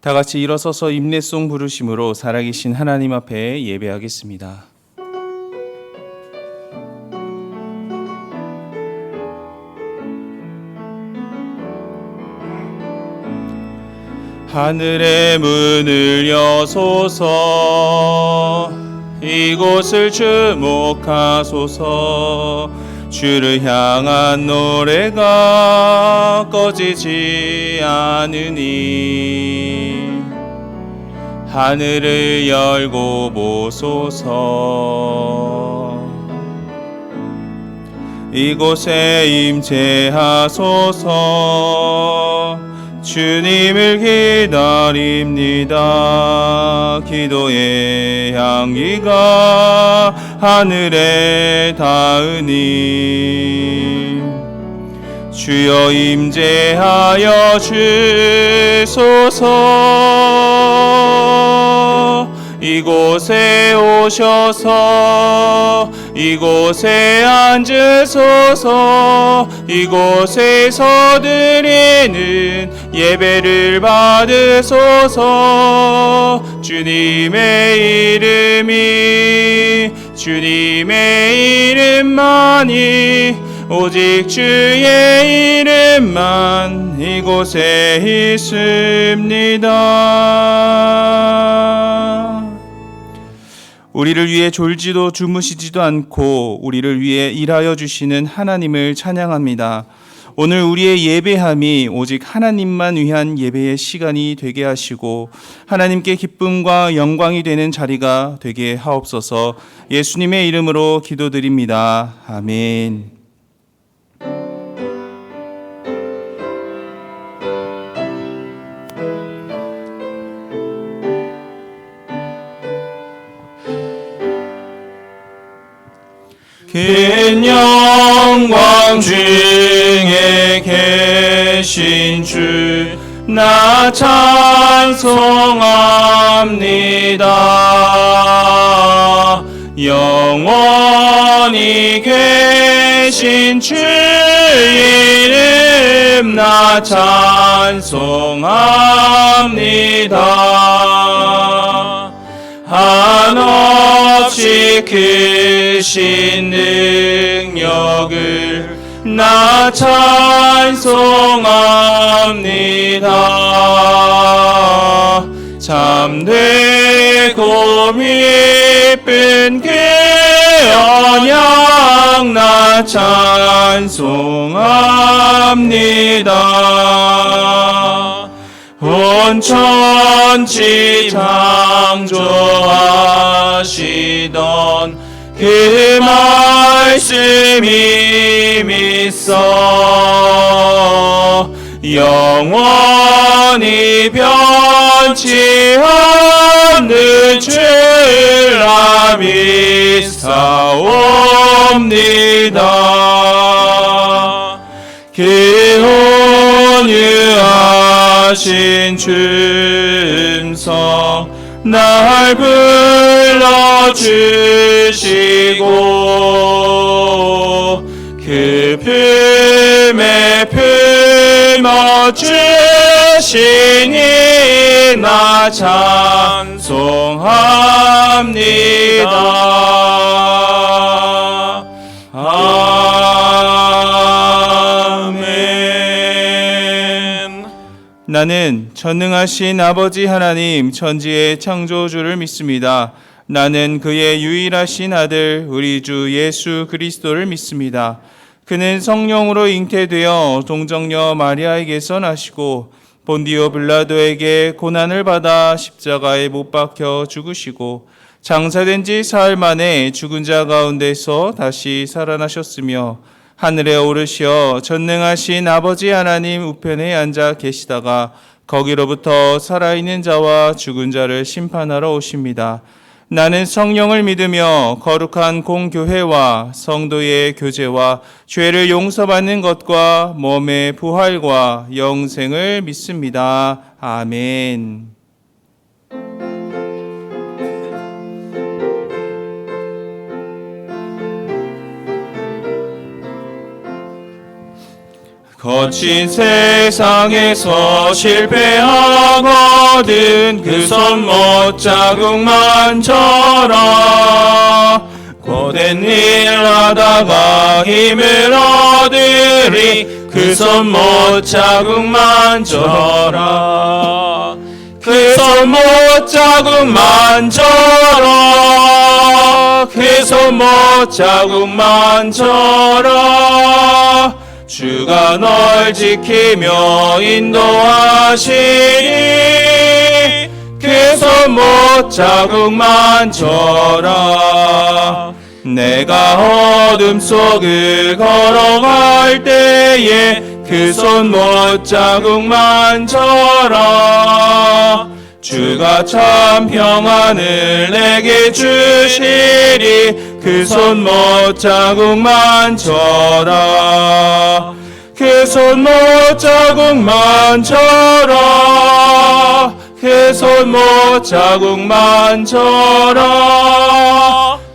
다 같이 일어서서 임례송 부르심으로 살아계신 하나님 앞에 예배하겠습니다. 하늘의 문을 여소서, 이곳을 주목하소서. 주를 향한 노래가 꺼지지 않으니 하늘을 열고 보소서. 이곳에 임재하소서. 주님을 기다립니다. 기도의 향기가 하늘에 닿으니 주여 임재하여 주소서. 이곳에 오셔서 이곳에 앉으소서. 이곳에서 드리는 예배를 받으소서. 주님의 주님의 이름만이, 오직 주의 이름만 이곳에 있습니다. 우리를 위해 졸지도 주무시지도 않고 우리를 위해 일하여 주시는 하나님을 찬양합니다. 오늘 우리의 예배함이 오직 하나님만 위한 예배의 시간이 되게 하시고 하나님께 기쁨과 영광이 되는 자리가 되게 하옵소서. 예수님의 이름으로 기도드립니다. 아멘. 긴 영광 중에 계신 주 나 찬송합니다. 영원히 계신 주 이름 나 찬송합니다. 한없이 크신 능력을 나 찬송합니다. 참되고 미쁜 그 언약 나 찬송합니다. 온 천지 창조하시던 그 말씀이 믿어 영원히 변치 않는 주라 믿사옵니다. 그 온유하신 줌성 날 불러주시고 그 품에 품어주시니 나 찬송합니다. 아멘. 나는 전능하신 아버지 하나님 천지의 창조주를 믿습니다. 나는 그의 유일하신 아들 우리 주 예수 그리스도를 믿습니다. 그는 성령으로 잉태되어 동정녀 마리아에게서 나시고 본디오 빌라도에게 고난을 받아 십자가에 못 박혀 죽으시고 장사된 지 사흘 만에 죽은 자 가운데서 다시 살아나셨으며 하늘에 오르시어 전능하신 아버지 하나님 우편에 앉아 계시다가 거기로부터 살아있는 자와 죽은 자를 심판하러 오십니다. 나는 성령을 믿으며 거룩한 공교회와 성도의 교제와 죄를 용서받는 것과 몸의 부활과 영생을 믿습니다. 아멘. 거친 세상에서 실패하고 얻은 그 손못 자국만 져라. 고된 일 하다가 힘을 얻으리. 그 손못 자국만 져라. 그 손못 자국만 져라. 그 손못 자국만 져라. 주가 널 지키며 인도하시니. 그 손못 자국만 져라. 내가 어둠 속을 걸어갈 때에 그 손못 자국만 져라. 주가 참 평안을 내게 주시리. 그 손못 자국만 져라. 그 손못 자국만 져라. 그 손못 자국만 져라.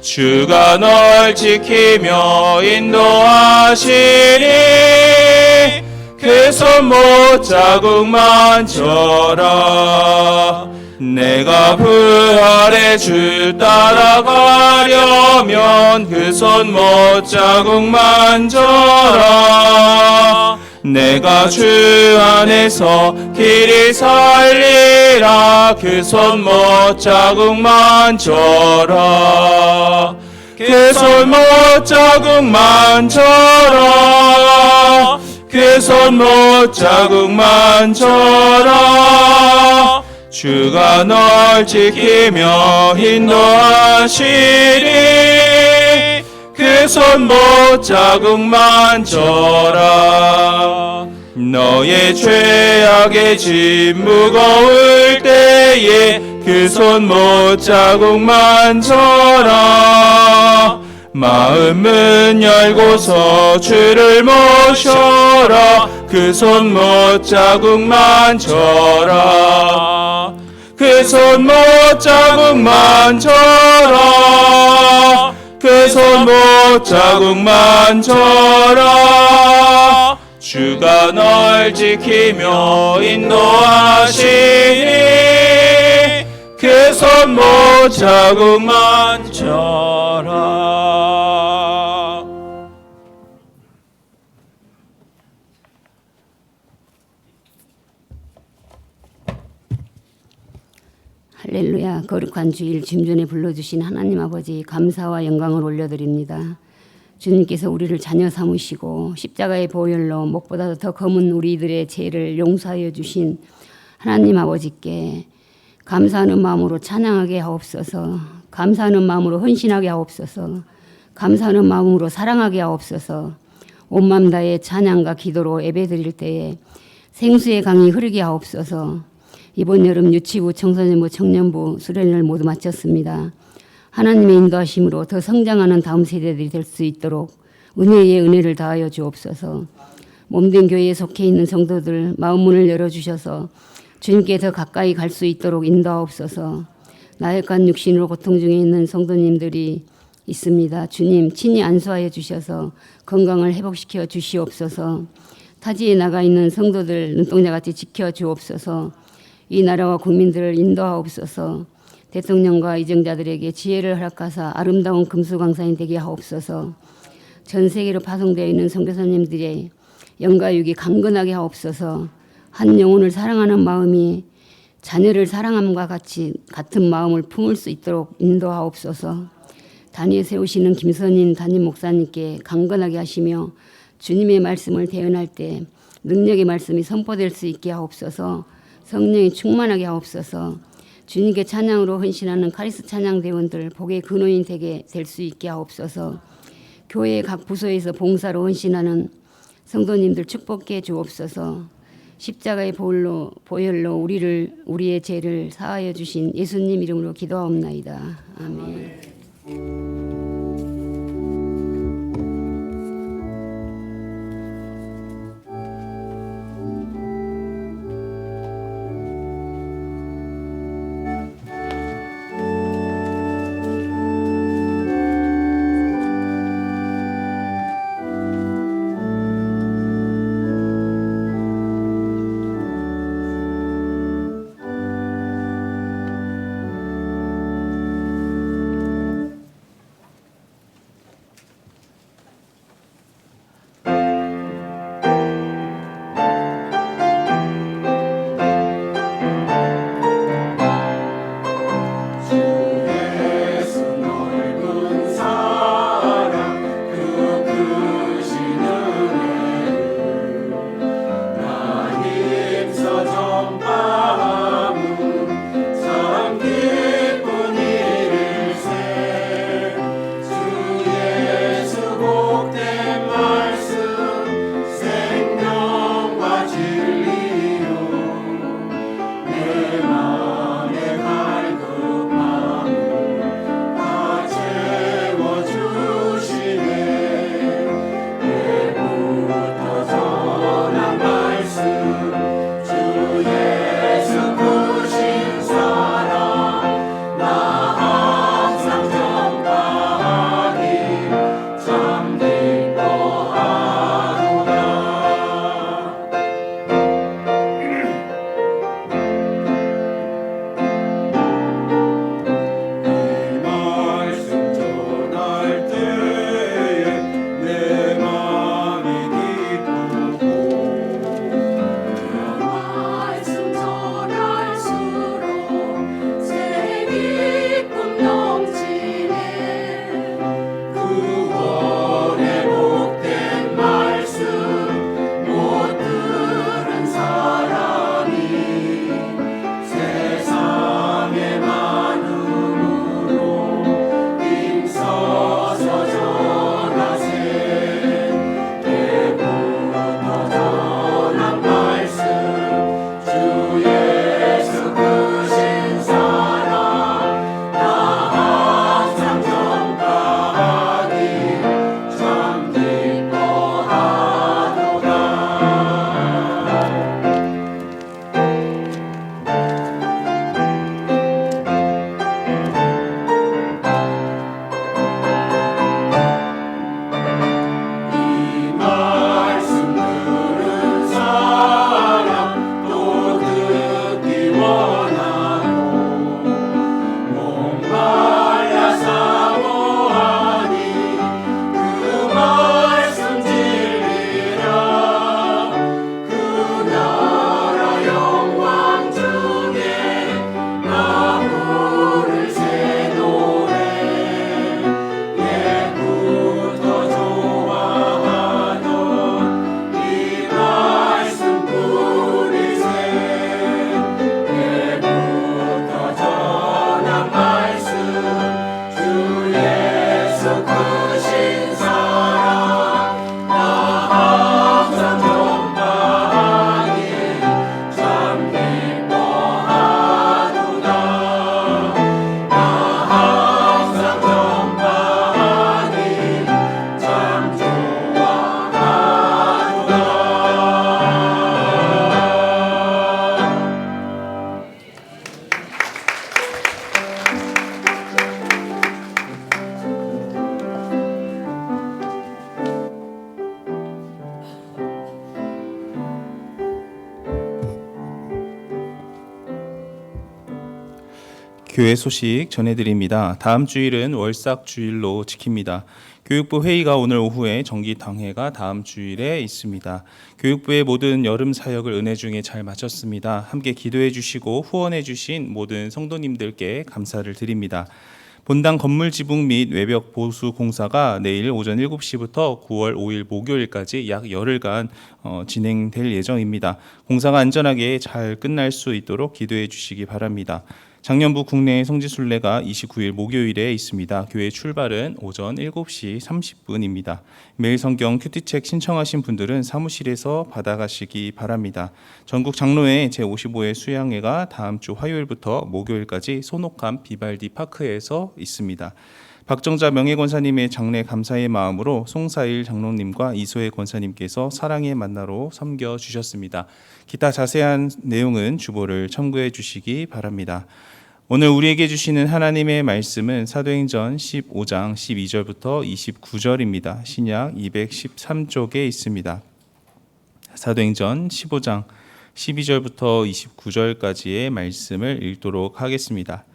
주가 널 지키며 인도하시니. 그 손못 자국만 져라. 내가 부활의 주 따라가려면 그 손못 자국만 져라. 내가 주 안에서 길이 살리라. 그 손못 자국만 져라. 그 손못 자국만 져라. 그 손못 자국만 져라. 주가 널 지키며 인도하시니. 그 손못 자국만 져라. 너의 죄악의 짐 무거울 때에 그 손못 자국만 져라. 마음은 열고서 주를 모셔라. 그 손못 자국만 져라. 그 손못 자국만 져라. 그 손못 자국만 져라. 주가 널 지키며 인도하시니. 그 손못 자국만 져라. 할렐루야. 거룩한 주일 짐전에 불러주신 하나님 아버지 감사와 영광을 올려드립니다. 주님께서 우리를 자녀 삼으시고 십자가의 보혈로 목보다 더 검은 우리들의 죄를 용서하여 주신 하나님 아버지께 감사하는 마음으로 찬양하게 하옵소서. 감사하는 마음으로 헌신하게 하옵소서. 감사하는 마음으로 사랑하게 하옵소서. 온 마음 다해 찬양과 기도로 예배드릴 때에 생수의 강이 흐르게 하옵소서. 이번 여름 유치부, 청소년부, 청년부 수련회를 모두 마쳤습니다. 하나님의 인도하심으로 더 성장하는 다음 세대들이 될 수 있도록 은혜의 은혜를 다하여 주옵소서. 몸된 교회에 속해 있는 성도들 마음문을 열어주셔서 주님께 더 가까이 갈 수 있도록 인도하옵소서. 나약한 육신으로 고통 중에 있는 성도님들이 있습니다. 주님 친히 안수하여 주셔서 건강을 회복시켜 주시옵소서. 타지에 나가 있는 성도들 눈동자같이 지켜 주옵소서. 이 나라와 국민들을 인도하옵소서. 대통령과 의정자들에게 지혜를 허락하사 아름다운 금수강산이 되게 하옵소서. 전 세계로 파송되어 있는 선교사님들의 영가육이 강건하게 하옵소서. 한 영혼을 사랑하는 마음이 자녀를 사랑함과 같은 마음을 품을 수 있도록 인도하옵소서. 단위에 세우시는 김선인 담임 목사님께 강건하게 하시며 주님의 말씀을 대언할 때 능력의 말씀이 선포될 수 있게 하옵소서. 성령이 충만하게 하옵소서. 주님께 찬양으로 헌신하는 카리스 찬양대원들 복의 근원이 되게 될 수 있게 하옵소서. 교회 각 부서에서 봉사로 헌신하는 성도님들 축복해 주옵소서. 십자가의 보혈로 우리의 죄를 사하여 주신 예수님 이름으로 기도하옵나이다. 아멘. 교회 소식 전해드립니다. 다음 주일은 월삭 주일로 지킵니다. 교육부 회의가 오늘 오후에 정기당회가 다음 주일에 있습니다. 교육부의 모든 여름 사역을 은혜 중에 잘 마쳤습니다. 함께 기도해 주시고 후원해 주신 모든 성도님들께 감사를 드립니다. 본당 건물 지붕 및 외벽 보수 공사가 내일 오전 7시부터 9월 5일 목요일까지 약 열흘간 진행될 예정입니다. 공사가 안전하게 잘 끝날 수 있도록 기도해 주시기 바랍니다. 작년부 국내 성지순례가 29일 목요일에 있습니다. 교회 출발은 오전 7시 30분입니다. 매일 성경 큐티책 신청하신 분들은 사무실에서 받아가시기 바랍니다. 전국 장로회 제55회 수양회가 다음 주 화요일부터 목요일까지 손옥함 비발디 파크에서 있습니다. 박정자 명예권사님의 장례 감사의 마음으로 송사일 장로님과 이소혜 권사님께서 사랑의 만나로 섬겨주셨습니다. 기타 자세한 내용은 주보를 참고해 주시기 바랍니다. 오늘 우리에게 주시는 하나님의 말씀은 사도행전 15장 12절부터 29절입니다. 신약 213쪽에 있습니다. 사도행전 15장 12절부터 29절까지의 말씀을 읽도록 하겠습니다.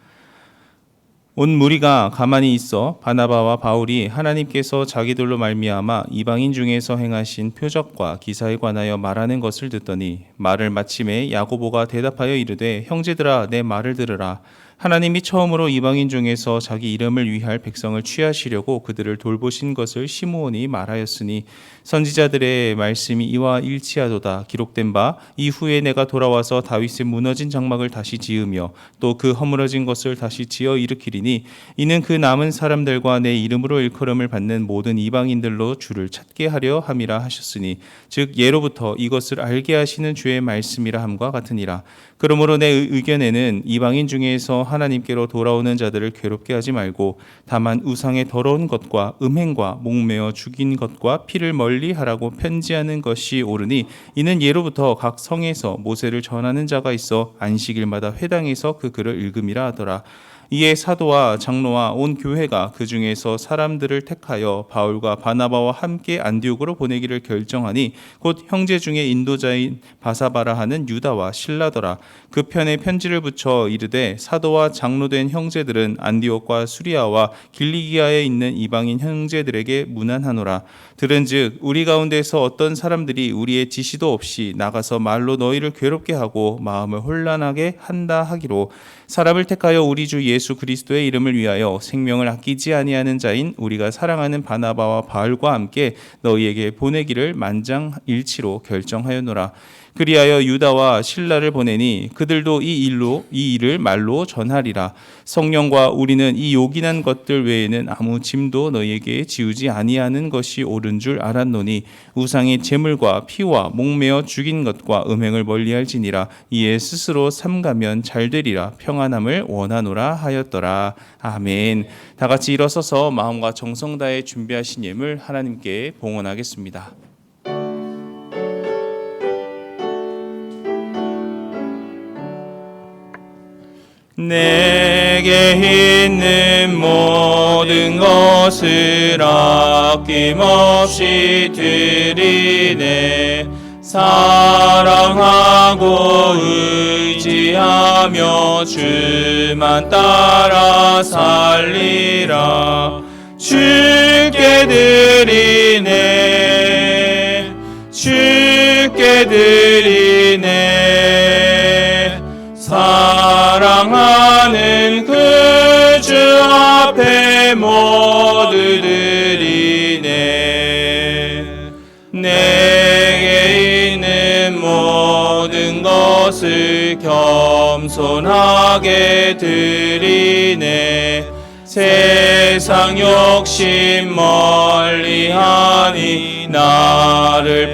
온 무리가 가만히 있어 바나바와 바울이 하나님께서 자기들로 말미암아 이방인 중에서 행하신 표적과 기사에 관하여 말하는 것을 듣더니 말을 마침에 야고보가 대답하여 이르되 형제들아 내 말을 들으라. 하나님이 처음으로 이방인 중에서 자기 이름을 위할 백성을 취하시려고 그들을 돌보신 것을 시므온이 말하였으니 선지자들의 말씀이 이와 일치하도다. 기록된 바 이후에 내가 돌아와서 다윗의 무너진 장막을 다시 지으며 또 그 허물어진 것을 다시 지어 일으키리니 이는 그 남은 사람들과 내 이름으로 일컬음을 받는 모든 이방인들로 주를 찾게 하려 함이라 하셨으니 즉 예로부터 이것을 알게 하시는 주의 말씀이라 함과 같으니라. 그러므로 내 의견에는 이방인 중에서 하나님께로 돌아오는 자들을 괴롭게 하지 말고 다만 우상의 더러운 것과 음행과 목매어 죽인 것과 피를 멀리 하라고 편지하는 것이 옳으니 이는 예로부터 각 성에서 모세를 전하는 자가 있어 안식일마다 회당에서 그 글을 읽음이라 하더라. 이에 사도와 장로와 온 교회가 그 중에서 사람들을 택하여 바울과 바나바와 함께 안디옥으로 보내기를 결정하니 곧 형제 중에 인도자인 바사바라 하는 유다와 실라더라. 그 편에 편지를 붙여 이르되 사도와 장로된 형제들은 안디옥과 수리아와 길리기아에 있는 이방인 형제들에게 문안하노라. 들은즉 우리 가운데서 어떤 사람들이 우리의 지시도 없이 나가서 말로 너희를 괴롭게 하고 마음을 혼란하게 한다 하기로 사람을 택하여 우리 주 예수 그리스도의 이름을 위하여 생명을 아끼지 아니하는 자인 우리가 사랑하는 바나바와 바울과 함께 너희에게 보내기를 만장일치로 결정하였노라. 그리하여 유다와 실라를 보내니 그들도 이 일을 말로 전하리라. 성령과 우리는 이 요긴한 것들 외에는 아무 짐도 너희에게 지우지 아니하는 것이 옳은 줄 알았노니 우상의 제물과 피와 목매어 죽인 것과 음행을 멀리할지니라. 이에 스스로 삼가면 잘 되리라. 평안함을 원하노라 하였더라. 아멘. 다 같이 일어서서 마음과 정성 다해 준비하신 예물 하나님께 봉헌하겠습니다. 내게 있는 모든 것을 아낌없이 드리네. 사랑하고 의지하며 주만 따라 살리라. 주께 드리네. 주께 드리네. 사랑하는 그 주 앞에 모두 드리네. 내게 있는 모든 것을 겸손하게 드리네. 세상 욕심 멀리하니 나를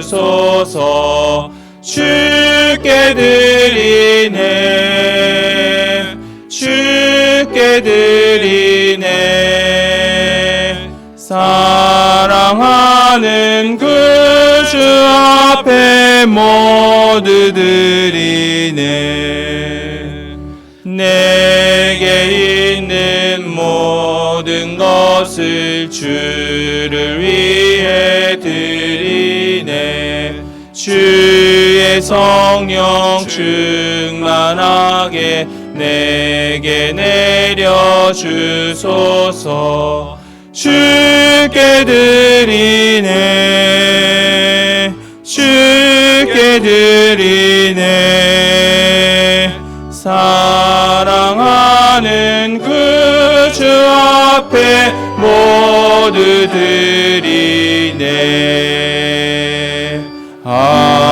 받아주소서. 주께 드리네. 주께 드리네. 사랑하는 그 주 앞에 모두 드리네. 내게 있는 모든 것을 주를 위해 드리네. 주의 성령 충만하게 내게 내려주소서. 주께 드리네, 주께 드리네. 사랑하는 구주 앞에 모두 드리네. 아멘.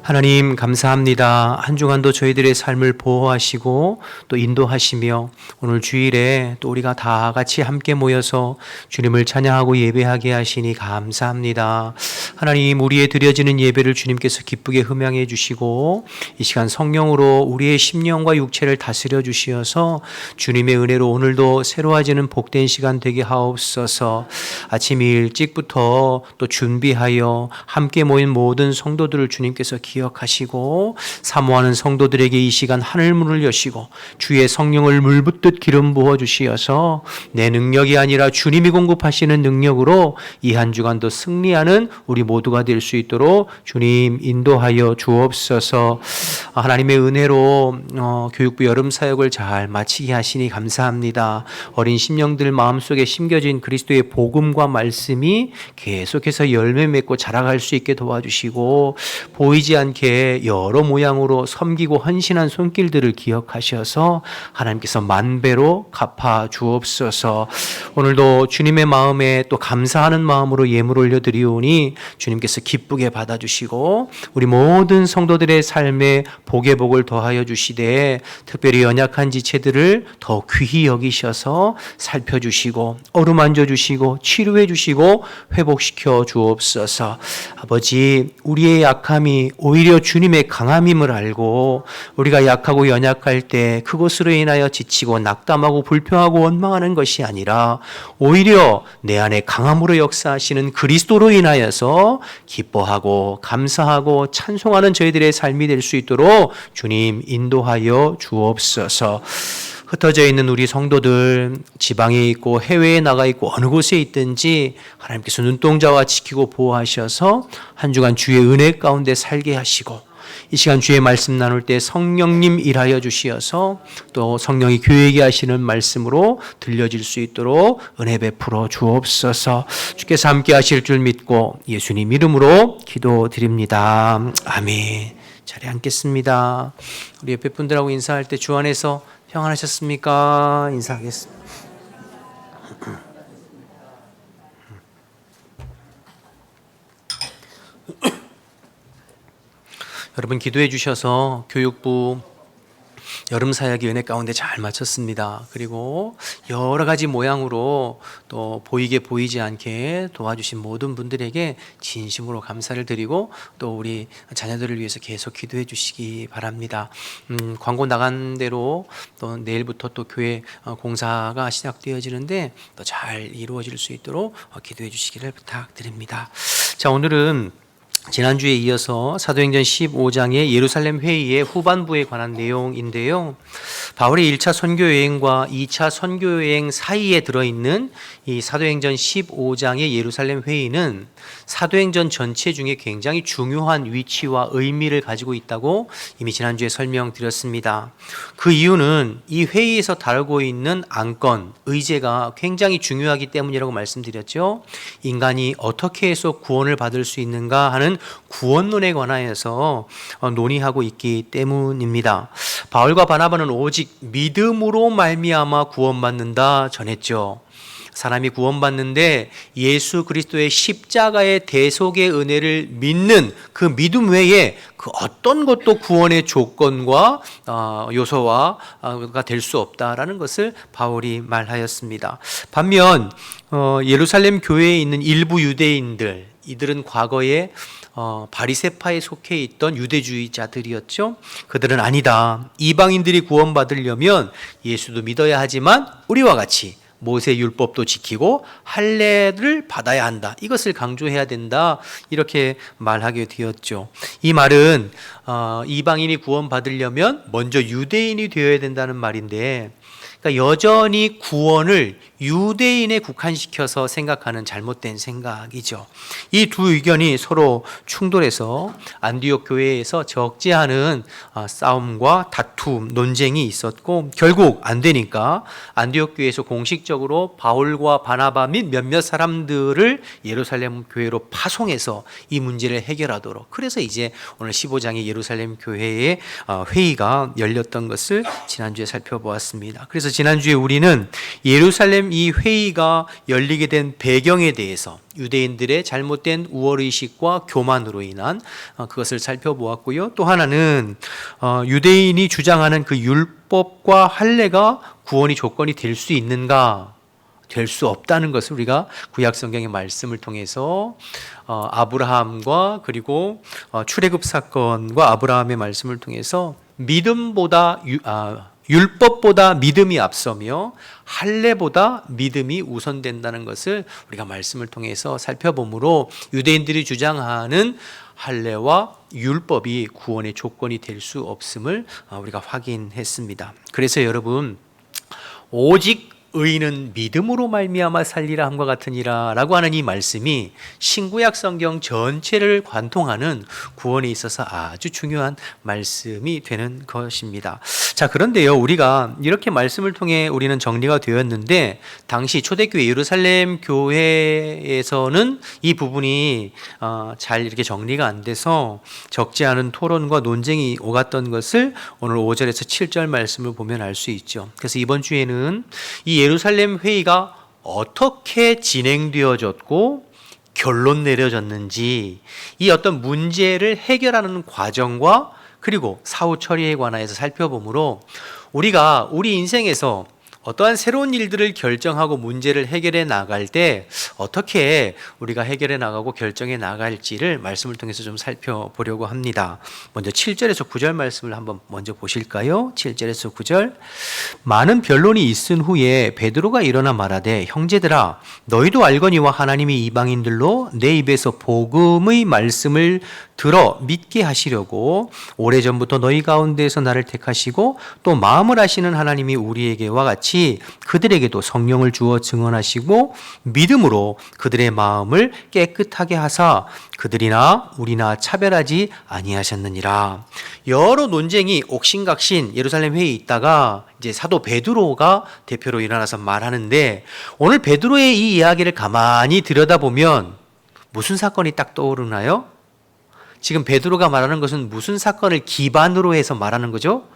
하나님 감사합니다. 한 주간도 저희들의 삶을 보호하시고 또 인도하시며 오늘 주일에 또 우리가 다 같이 함께 모여서 주님을 찬양하고 예배하게 하시니 감사합니다. 하나님, 우리의 드려지는 예배를 주님께서 기쁘게 흠양해 주시고 이 시간 성령으로 우리의 심령과 육체를 다스려 주시어서 주님의 은혜로 오늘도 새로워지는 복된 시간 되게 하옵소서. 아침 일찍부터 또 준비하여 함께 모인 모든 성도들을 주님께서 기억하시고 사모하는 성도들에게 이 시간 하늘문을 여시고 주의 성령을 물붓듯 기름 부어 주시어서 내 능력이 아니라 주님이 공급하시는 능력으로 이 한 주간도 승리하는 우리 모두가 될 수 있도록 주님 인도하여 주옵소서. 하나님의 은혜로 교육부 여름 사역을 잘 마치게 하시니 감사합니다. 어린 심령들 마음속에 심겨진 그리스도의 복음과 말씀이 계속해서 열매 맺고 자라갈 수 있게 도와주시고 보이지 않게 여러 모양으로 섬기고 헌신한 손길들을 기억하셔서 하나님께서 만배로 갚아 주옵소서. 오늘도 주님의 마음에 또 감사하는 마음으로 예물 올려드리오니 주님께서 기쁘게 받아주시고 우리 모든 성도들의 삶에 복의 복을 더하여 주시되 특별히 연약한 지체들을 더 귀히 여기셔서 살펴주시고 어루만져 주시고 치료해 주시고 회복시켜 주옵소서. 아버지, 우리의 약함이 오히려 주님의 강함임을 알고 우리가 약하고 연약할 때 그것으로 인하여 지치고 낙담하고 불평하고 원망하는 것이 아니라 오히려 내 안에 강함으로 역사하시는 그리스도로 인하여서 기뻐하고 감사하고 찬송하는 저희들의 삶이 될 수 있도록 주님 인도하여 주옵소서. 흩어져 있는 우리 성도들 지방에 있고 해외에 나가 있고 어느 곳에 있든지 하나님께서 눈동자와 지키고 보호하셔서 한 주간 주의 은혜 가운데 살게 하시고 이 시간 주의 말씀 나눌 때 성령님 일하여 주시어서 또 성령이 교회에게 하시는 말씀으로 들려질 수 있도록 은혜 베풀어 주옵소서. 주께서 함께 하실 줄 믿고 예수님 이름으로 기도드립니다. 아멘. 자리에 앉겠습니다. 우리 옆에 분들하고 인사할 때 주 안에서 평안하셨습니까? 인사하겠습니다. 여러분 기도해 주셔서 교육부 여름 사역이 은혜 가운데 잘 마쳤습니다. 그리고 여러 가지 모양으로 또 보이게 보이지 않게 도와주신 모든 분들에게 진심으로 감사를 드리고 또 우리 자녀들을 위해서 계속 기도해 주시기 바랍니다. 광고 나간 대로 또 내일부터 또 교회 공사가 시작되어지는데 또 잘 이루어질 수 있도록 기도해 주시기를 부탁드립니다. 자, 오늘은 지난주에 이어서 사도행전 15장의 예루살렘 회의의 후반부에 관한 내용인데요. 바울의 1차 선교여행과 2차 선교여행 사이에 들어있는 이 사도행전 15장의 예루살렘 회의는 사도행전 전체 중에 굉장히 중요한 위치와 의미를 가지고 있다고 이미 지난주에 설명드렸습니다. 그 이유는 이 회의에서 다루고 있는 안건, 의제가 굉장히 중요하기 때문이라고 말씀드렸죠. 인간이 어떻게 해서 구원을 받을 수 있는가 하는 구원론에 관하여서 논의하고 있기 때문입니다. 바울과 바나바는 오직 믿음으로 말미암아 구원받는다 전했죠. 사람이 구원받는데 예수 그리스도의 십자가의 대속의 은혜를 믿는 그 믿음 외에 그 어떤 것도 구원의 조건과 요소가 될 수 없다라는 것을 바울이 말하였습니다. 반면 예루살렘 교회에 있는 일부 유대인들, 이들은 과거에 바리새파에 속해 있던 유대주의자들이었죠. 그들은 아니다. 이방인들이 구원받으려면 예수도 믿어야 하지만 우리와 같이 모세 율법도 지키고 할례를 받아야 한다. 이것을 강조해야 된다. 이렇게 말하게 되었죠. 이 말은 이방인이 구원받으려면 먼저 유대인이 되어야 된다는 말인데, 그러니까 여전히 구원을 유대인에 국한시켜서 생각하는 잘못된 생각이죠. 이 두 의견이 서로 충돌해서 안디옥 교회에서 적지 않은 싸움과 다툼, 논쟁이 있었고 결국 안 되니까 안디옥 교회에서 공식적으로 바울과 바나바 및 몇몇 사람들을 예루살렘 교회로 파송해서 이 문제를 해결하도록, 그래서 이제 오늘 15장의 예루살렘 교회의 회의가 열렸던 것을 지난주에 살펴보았습니다. 그래서 지난주에 우리는 예루살렘 이 회의가 열리게 된 배경에 대해서 유대인들의 잘못된 우월의식과 교만으로 인한 그것을 살펴보았고요. 또 하나는 유대인이 주장하는 그 율법과 할례가 구원의 조건이 될 수 있는가? 될 수 없다는 것을 우리가 구약 성경의 말씀을 통해서 아브라함과 그리고 출애굽 사건과 아브라함의 말씀을 통해서 율법보다 믿음이 앞서며 할례보다 믿음이 우선된다는 것을 우리가 말씀을 통해서 살펴보므로 유대인들이 주장하는 할례와 율법이 구원의 조건이 될 수 없음을 우리가 확인했습니다. 그래서 여러분, 오직 의인은 믿음으로 말미암아 살리라 함과 같으니라라고 하는 이 말씀이 신구약 성경 전체를 관통하는 구원에 있어서 아주 중요한 말씀이 되는 것입니다. 자, 그런데요, 우리가 이렇게 말씀을 통해 우리는 정리가 되었는데 당시 초대교회 예루살렘 교회에서는 이 부분이 잘 이렇게 정리가 안 돼서 적지 않은 토론과 논쟁이 오갔던 것을 오늘 5절에서 7절 말씀을 보면 알 수 있죠. 그래서 이번 주에는 이 예루살렘 회의가 어떻게 진행되어졌고 결론 내려졌는지, 이 어떤 문제를 해결하는 과정과 그리고 사후 처리에 관하여서 살펴보므로 우리가 우리 인생에서 어떠한 새로운 일들을 결정하고 문제를 해결해 나갈 때 어떻게 우리가 해결해 나가고 결정해 나갈지를 말씀을 통해서 좀 살펴보려고 합니다. 먼저 7절에서 9절 말씀을 한번 먼저 보실까요? 7절에서 9절. 많은 변론이 있은 후에 베드로가 일어나 말하되, 형제들아, 너희도 알거니와 하나님이 이방인들로 내 입에서 복음의 말씀을 들어 믿게 하시려고 오래전부터 너희 가운데에서 나를 택하시고 또 마음을 아시는 하나님이 우리에게와 같이 그들에게도 성령을 주어 증언하시고 믿음으로 그들의 마음을 깨끗하게 하사 그들이나 우리나 차별하지 아니하셨느니라. 여러 논쟁이 옥신각신 예루살렘 회의에 있다가 이제 사도 베드로가 대표로 일어나서 말하는데, 오늘 베드로의 이 이야기를 가만히 들여다보면 무슨 사건이 딱 떠오르나요? 지금 베드로가 말하는 것은 무슨 사건을 기반으로 해서 말하는 거죠?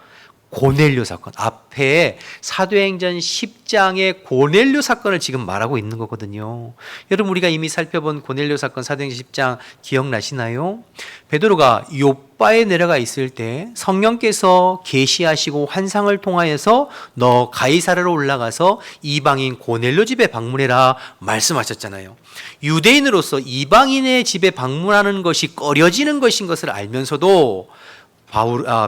고넬료 사건. 앞에 사도행전 10장의 고넬료 사건을 지금 말하고 있는 거거든요. 여러분, 우리가 이미 살펴본 고넬료 사건 사도행전 10장 기억나시나요? 베드로가 요바에 내려가 있을 때 성령께서 계시하시고 환상을 통하여서 너 가이사랴로 올라가서 이방인 고넬료 집에 방문해라 말씀하셨잖아요. 유대인으로서 이방인의 집에 방문하는 것이 꺼려지는 것인 것을 알면서도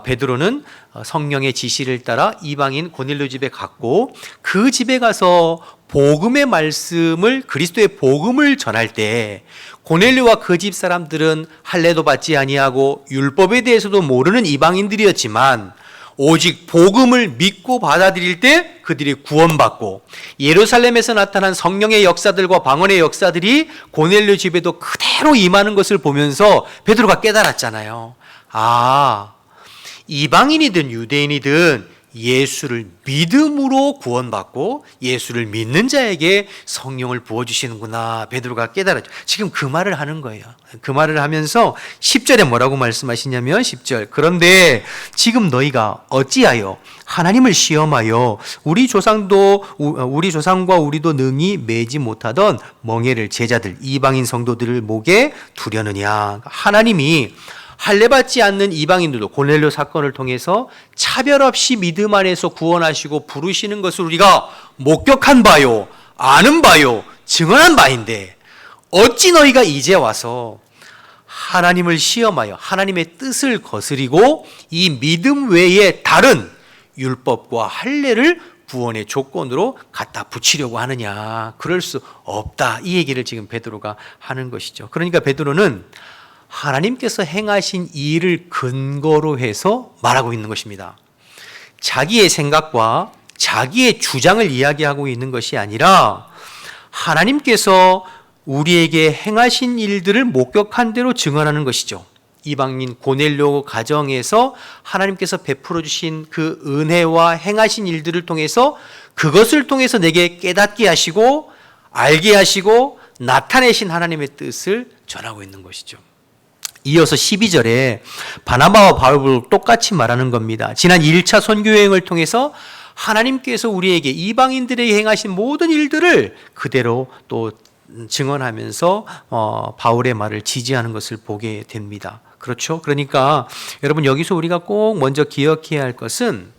베드로는 성령의 지시를 따라 이방인 고넬료 집에 갔고, 그 집에 가서 복음의 말씀을, 그리스도의 복음을 전할 때 고넬료와 그 집 사람들은 할례도 받지 아니하고 율법에 대해서도 모르는 이방인들이었지만 오직 복음을 믿고 받아들일 때 그들이 구원받고, 예루살렘에서 나타난 성령의 역사들과 방언의 역사들이 고넬료 집에도 그대로 임하는 것을 보면서 베드로가 깨달았잖아요. 이방인이든 유대인이든 예수를 믿음으로 구원받고 예수를 믿는 자에게 성령을 부어주시는구나, 베드로가 깨달았죠. 지금 그 말을 하는 거예요. 그 말을 하면서 10절에 뭐라고 말씀하시냐면 10절. 그런데 지금 너희가 어찌하여 하나님을 시험하여 우리 조상과 우리도 능히 매지 못하던 멍에를 제자들 이방인 성도들을 목에 두려느냐. 하나님이 할례받지 않는 이방인들도 고넬료 사건을 통해서 차별 없이 믿음 안에서 구원하시고 부르시는 것을 우리가 목격한 바요, 아는 바요, 증언한 바인데, 어찌 너희가 이제 와서 하나님을 시험하여 하나님의 뜻을 거스리고 이 믿음 외에 다른 율법과 할례를 구원의 조건으로 갖다 붙이려고 하느냐. 그럴 수 없다. 이 얘기를 지금 베드로가 하는 것이죠. 그러니까 베드로는 하나님께서 행하신 이 일을 근거로 해서 말하고 있는 것입니다. 자기의 생각과 자기의 주장을 이야기하고 있는 것이 아니라 하나님께서 우리에게 행하신 일들을 목격한 대로 증언하는 것이죠. 이방인 고넬료 가정에서 하나님께서 베풀어 주신 그 은혜와 행하신 일들을 통해서 그것을 통해서 내게 깨닫게 하시고 알게 하시고 나타내신 하나님의 뜻을 전하고 있는 것이죠. 이어서 12절에 바나바와 바울을 똑같이 말하는 겁니다. 지난 1차 선교여행을 통해서 하나님께서 우리에게 이방인들에게 행하신 모든 일들을 그대로 또 증언하면서 바울의 말을 지지하는 것을 보게 됩니다. 그렇죠? 그러니까 여러분 여기서 우리가 꼭 먼저 기억해야 할 것은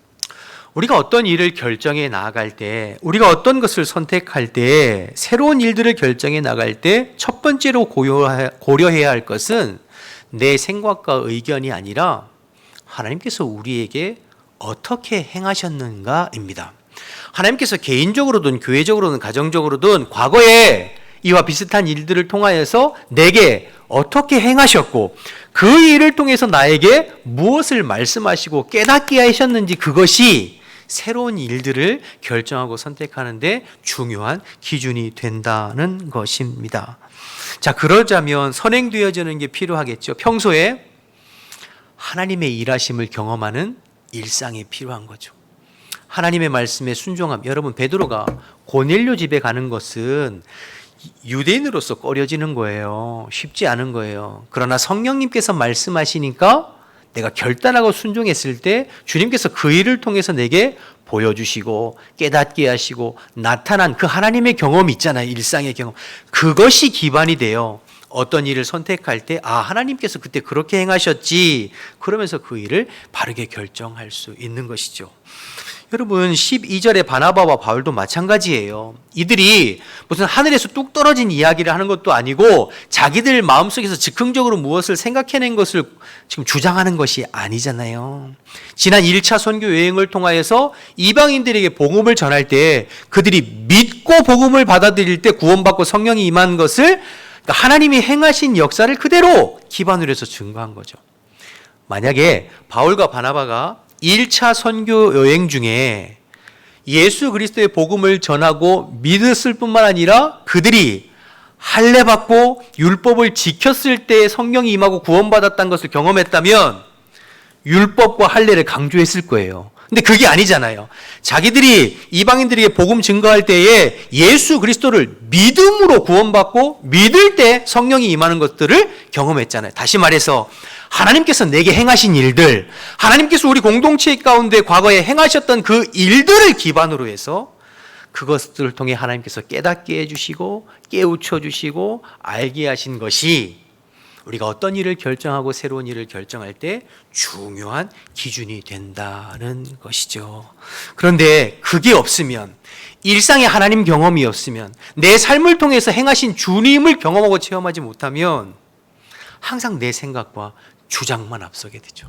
우리가 어떤 일을 결정해 나아갈 때, 우리가 어떤 것을 선택할 때, 새로운 일들을 결정해 나갈 때 첫 번째로 고려해야 할 것은 내 생각과 의견이 아니라 하나님께서 우리에게 어떻게 행하셨는가입니다. 하나님께서 개인적으로든 교회적으로든 가정적으로든 과거에 이와 비슷한 일들을 통하여서 내게 어떻게 행하셨고 그 일을 통해서 나에게 무엇을 말씀하시고 깨닫게 하셨는지 그것이 새로운 일들을 결정하고 선택하는데 중요한 기준이 된다는 것입니다. 자, 그러자면 선행되어지는 게 필요하겠죠. 평소에 하나님의 일하심을 경험하는 일상이 필요한 거죠. 하나님의 말씀에 순종함. 여러분 베드로가 고넬료 집에 가는 것은 유대인으로서 꺼려지는 거예요. 쉽지 않은 거예요. 그러나 성령님께서 말씀하시니까 내가 결단하고 순종했을 때 주님께서 그 일을 통해서 내게 보여주시고 깨닫게 하시고 나타난 그 하나님의 경험이 있잖아요. 일상의 경험. 그것이 기반이 돼요. 어떤 일을 선택할 때 하나님께서 그때 그렇게 행하셨지. 그러면서 그 일을 바르게 결정할 수 있는 것이죠. 여러분 12절에 바나바와 바울도 마찬가지예요. 이들이 무슨 하늘에서 뚝 떨어진 이야기를 하는 것도 아니고 자기들 마음속에서 즉흥적으로 무엇을 생각해낸 것을 지금 주장하는 것이 아니잖아요. 지난 1차 선교 여행을 통하여서 이방인들에게 복음을 전할 때 그들이 믿고 복음을 받아들일 때 구원받고 성령이 임한 것을 하나님이 행하신 역사를 그대로 기반으로 해서 증거한 거죠. 만약에 바울과 바나바가 1차 선교 여행 중에 예수 그리스도의 복음을 전하고 믿었을 뿐만 아니라 그들이 할례 받고 율법을 지켰을 때 성령이 임하고 구원받았다는 것을 경험했다면 율법과 할례를 강조했을 거예요. 근데 그게 아니잖아요. 자기들이 이방인들에게 복음 증거할 때에 예수 그리스도를 믿음으로 구원받고 믿을 때 성령이 임하는 것들을 경험했잖아요. 다시 말해서 하나님께서 내게 행하신 일들, 하나님께서 우리 공동체 가운데 과거에 행하셨던 그 일들을 기반으로 해서 그것들을 통해 하나님께서 깨닫게 해주시고 깨우쳐 주시고 알게 하신 것이 우리가 어떤 일을 결정하고 새로운 일을 결정할 때 중요한 기준이 된다는 것이죠. 그런데 그게 없으면, 일상의 하나님 경험이 없으면, 내 삶을 통해서 행하신 주님을 경험하고 체험하지 못하면 항상 내 생각과 주장만 앞서게 되죠.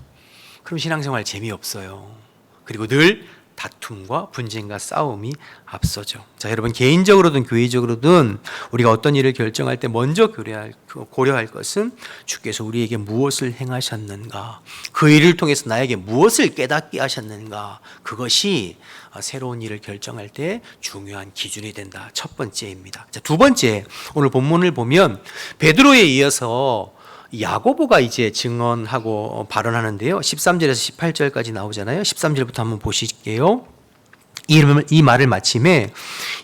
그럼 신앙생활 재미없어요. 그리고 늘 다툼과 분쟁과 싸움이 앞서죠. 자, 여러분 개인적으로든 교회적으로든 우리가 어떤 일을 결정할 때 먼저 고려할 것은 주께서 우리에게 무엇을 행하셨는가, 그 일을 통해서 나에게 무엇을 깨닫게 하셨는가, 그것이 새로운 일을 결정할 때 중요한 기준이 된다. 첫 번째입니다. 자, 두 번째, 오늘 본문을 보면 베드로에 이어서 야고보가 이제 증언하고 발언하는데요. 13절에서 18절까지 나오잖아요. 13절부터 한번 보실게요. 이 말을 마침에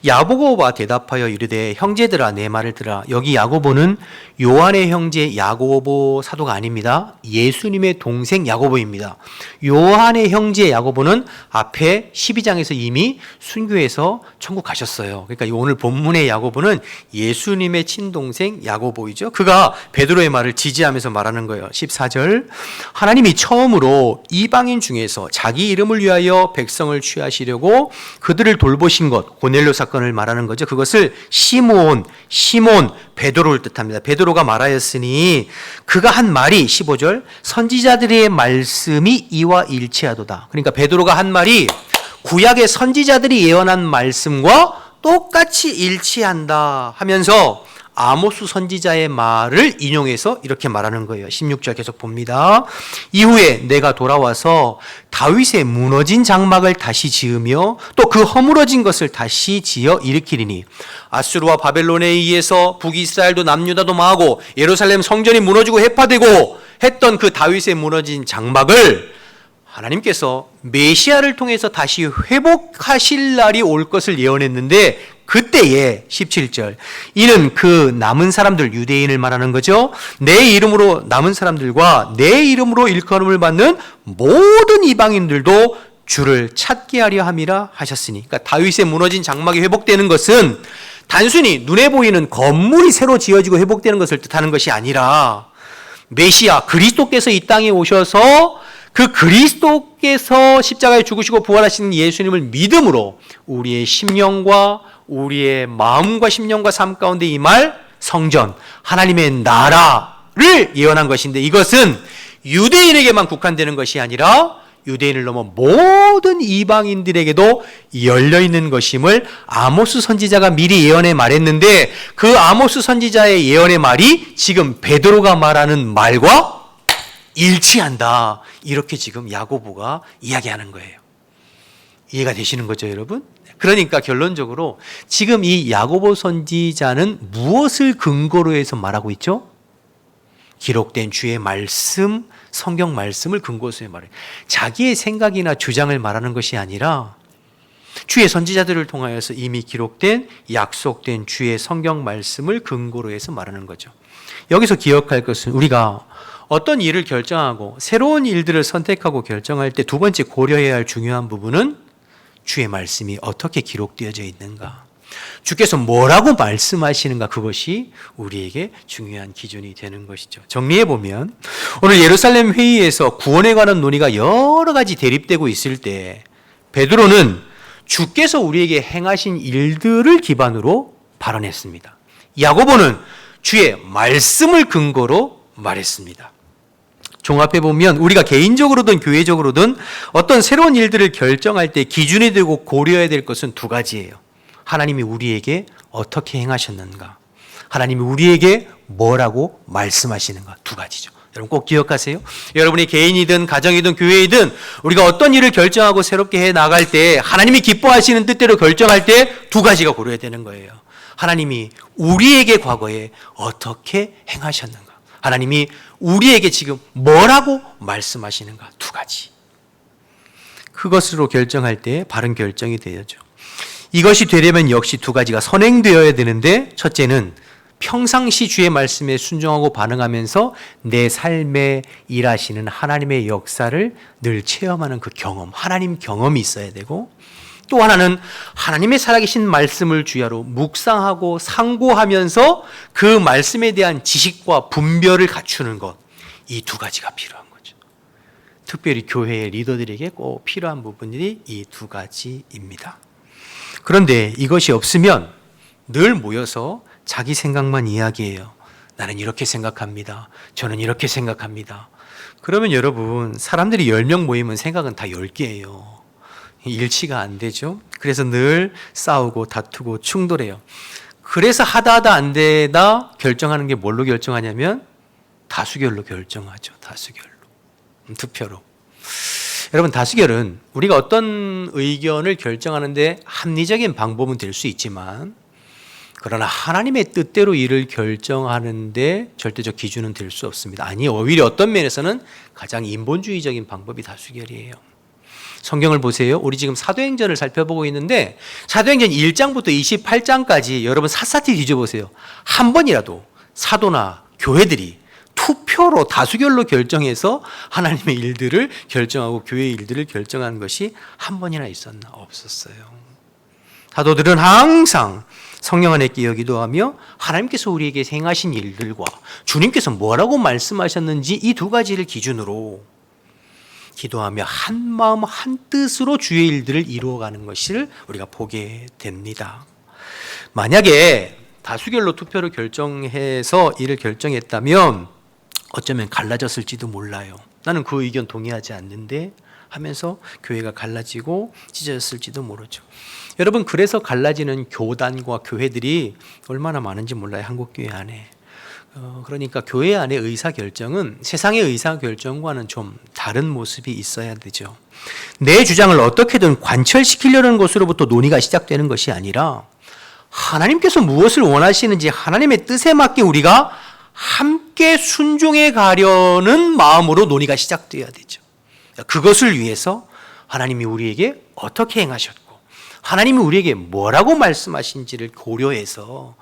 야고보가 대답하여 이르되 형제들아 내 말을 들으라. 여기 야고보는 요한의 형제 야고보 사도가 아닙니다. 예수님의 동생 야고보입니다. 요한의 형제 야고보는 앞에 12장에서 이미 순교해서 천국 가셨어요. 그러니까 오늘 본문의 야고보는 예수님의 친동생 야고보이죠. 그가 베드로의 말을 지지하면서 말하는 거예요. 14절 하나님이 처음으로 이방인 중에서 자기 이름을 위하여 백성을 취하시려고 그들을 돌보신 것, 고넬료 사건을 말하는 거죠. 그것을 시몬, 베드로를 뜻합니다. 베드로가 말하였으니 그가 한 말이 15절 선지자들의 말씀이 이와 일치하도다. 그러니까 베드로가 한 말이 구약의 선지자들이 예언한 말씀과 똑같이 일치한다 하면서 아모스 선지자의 말을 인용해서 이렇게 말하는 거예요. 16절 계속 봅니다. 이후에 내가 돌아와서 다윗의 무너진 장막을 다시 지으며 또 그 허물어진 것을 다시 지어 일으키리니 아수르와 바벨론에 의해서 북이스라엘도 남유다도 망하고 예루살렘 성전이 무너지고 해파되고 했던 그 다윗의 무너진 장막을 하나님께서 메시아를 통해서 다시 회복하실 날이 올 것을 예언했는데 그때에 17절 이는 그 남은 사람들 유대인을 말하는 거죠. 내 이름으로 남은 사람들과 내 이름으로 일컬음을 받는 모든 이방인들도 주를 찾게 하려 함이라 하셨으니 그러니까 다윗의 무너진 장막이 회복되는 것은 단순히 눈에 보이는 건물이 새로 지어지고 회복되는 것을 뜻하는 것이 아니라 메시아 그리스도께서 이 땅에 오셔서 그 그리스도께서 십자가에 죽으시고 부활하시는 예수님을 믿음으로 우리의 심령과 우리의 마음과 심령과 삶 가운데 임할 성전, 하나님의 나라를 예언한 것인데 이것은 유대인에게만 국한되는 것이 아니라 유대인을 넘어 모든 이방인들에게도 열려있는 것임을 아모스 선지자가 미리 예언해 말했는데 그 아모스 선지자의 예언의 말이 지금 베드로가 말하는 말과 일치한다. 이렇게 지금 야고보가 이야기하는 거예요. 이해가 되시는 거죠, 여러분? 그러니까 결론적으로 지금 이 야고보 선지자는 무엇을 근거로 해서 말하고 있죠? 기록된 주의 말씀, 성경 말씀을 근거로 해서 말해요. 자기의 생각이나 주장을 말하는 것이 아니라 주의 선지자들을 통하여서 이미 기록된 약속된 주의 성경 말씀을 근거로 해서 말하는 거죠. 여기서 기억할 것은 우리가 어떤 일을 결정하고 새로운 일들을 선택하고 결정할 때 두 번째 고려해야 할 중요한 부분은 주의 말씀이 어떻게 기록되어져 있는가, 주께서 뭐라고 말씀하시는가, 그것이 우리에게 중요한 기준이 되는 것이죠. 정리해보면 오늘 예루살렘 회의에서 구원에 관한 논의가 여러 가지 대립되고 있을 때 베드로는 주께서 우리에게 행하신 일들을 기반으로 발언했습니다. 야고보는 주의 말씀을 근거로 말했습니다. 종합해보면 우리가 개인적으로든 교회적으로든 어떤 새로운 일들을 결정할 때 기준이 되고 고려해야 될 것은 두 가지예요. 하나님이 우리에게 어떻게 행하셨는가, 하나님이 우리에게 뭐라고 말씀하시는가, 두 가지죠. 여러분 꼭 기억하세요. 여러분이 개인이든 가정이든 교회이든 우리가 어떤 일을 결정하고 새롭게 해 나갈 때 하나님이 기뻐하시는 뜻대로 결정할 때 두 가지가 고려해야 되는 거예요. 하나님이 우리에게 과거에 어떻게 행하셨는가, 하나님이 우리에게 지금 뭐라고 말씀하시는가, 두 가지. 그것으로 결정할 때 바른 결정이 되어야죠. 이것이 되려면 역시 두 가지가 선행되어야 되는데, 첫째는 평상시 주의 말씀에 순종하고 반응하면서 내 삶에 일하시는 하나님의 역사를 늘 체험하는 그 경험, 하나님 경험이 있어야 되고, 또 하나는 하나님의 살아계신 말씀을 주야로 묵상하고 상고하면서 그 말씀에 대한 지식과 분별을 갖추는 것, 이 두 가지가 필요한 거죠. 특별히 교회의 리더들에게 꼭 필요한 부분이 이 두 가지입니다. 그런데 이것이 없으면 늘 모여서 자기 생각만 이야기해요. 나는 이렇게 생각합니다. 저는 이렇게 생각합니다. 그러면 여러분, 사람들이 10명 모이면 생각은 다 10개예요. 일치가 안 되죠. 그래서 늘 싸우고 다투고 충돌해요. 그래서 하다 안 되다 결정하는 게 뭘로 결정하냐면 다수결로 결정하죠. 다수결로. 투표로. 여러분, 다수결은 우리가 어떤 의견을 결정하는데 합리적인 방법은 될 수 있지만, 그러나 하나님의 뜻대로 일을 결정하는데 절대적 기준은 될 수 없습니다. 아니, 오히려 어떤 면에서는 가장 인본주의적인 방법이 다수결이에요. 성경을 보세요. 우리 지금 사도행전을 살펴보고 있는데 사도행전 1장부터 28장까지 여러분 샅샅이 뒤져보세요. 한 번이라도 사도나 교회들이 투표로 다수결로 결정해서 하나님의 일들을 결정하고 교회의 일들을 결정한 것이 한 번이나 있었나? 없었어요. 사도들은 항상 성령 안에 끼어 기도하며 하나님께서 우리에게 행하신 일들과 주님께서 뭐라고 말씀하셨는지 이 두 가지를 기준으로 기도하며 한 마음 한 뜻으로 주의 일들을 이루어가는 것을 우리가 보게 됩니다. 만약에 다수결로 투표를 결정해서 일을 결정했다면 어쩌면 갈라졌을지도 몰라요. 나는 그 의견 동의하지 않는데 하면서 교회가 갈라지고 찢어졌을지도 모르죠. 여러분, 그래서 갈라지는 교단과 교회들이 얼마나 많은지 몰라요. 한국교회 안에. 그러니까 교회 안의 의사결정은 세상의 의사결정과는 좀 다른 모습이 있어야 되죠. 내 주장을 어떻게든 관철시키려는 것으로부터 논의가 시작되는 것이 아니라 하나님께서 무엇을 원하시는지 하나님의 뜻에 맞게 우리가 함께 순종해 가려는 마음으로 논의가 시작되어야 되죠. 그것을 위해서 하나님이 우리에게 어떻게 행하셨고 하나님이 우리에게 뭐라고 말씀하신지를 고려해서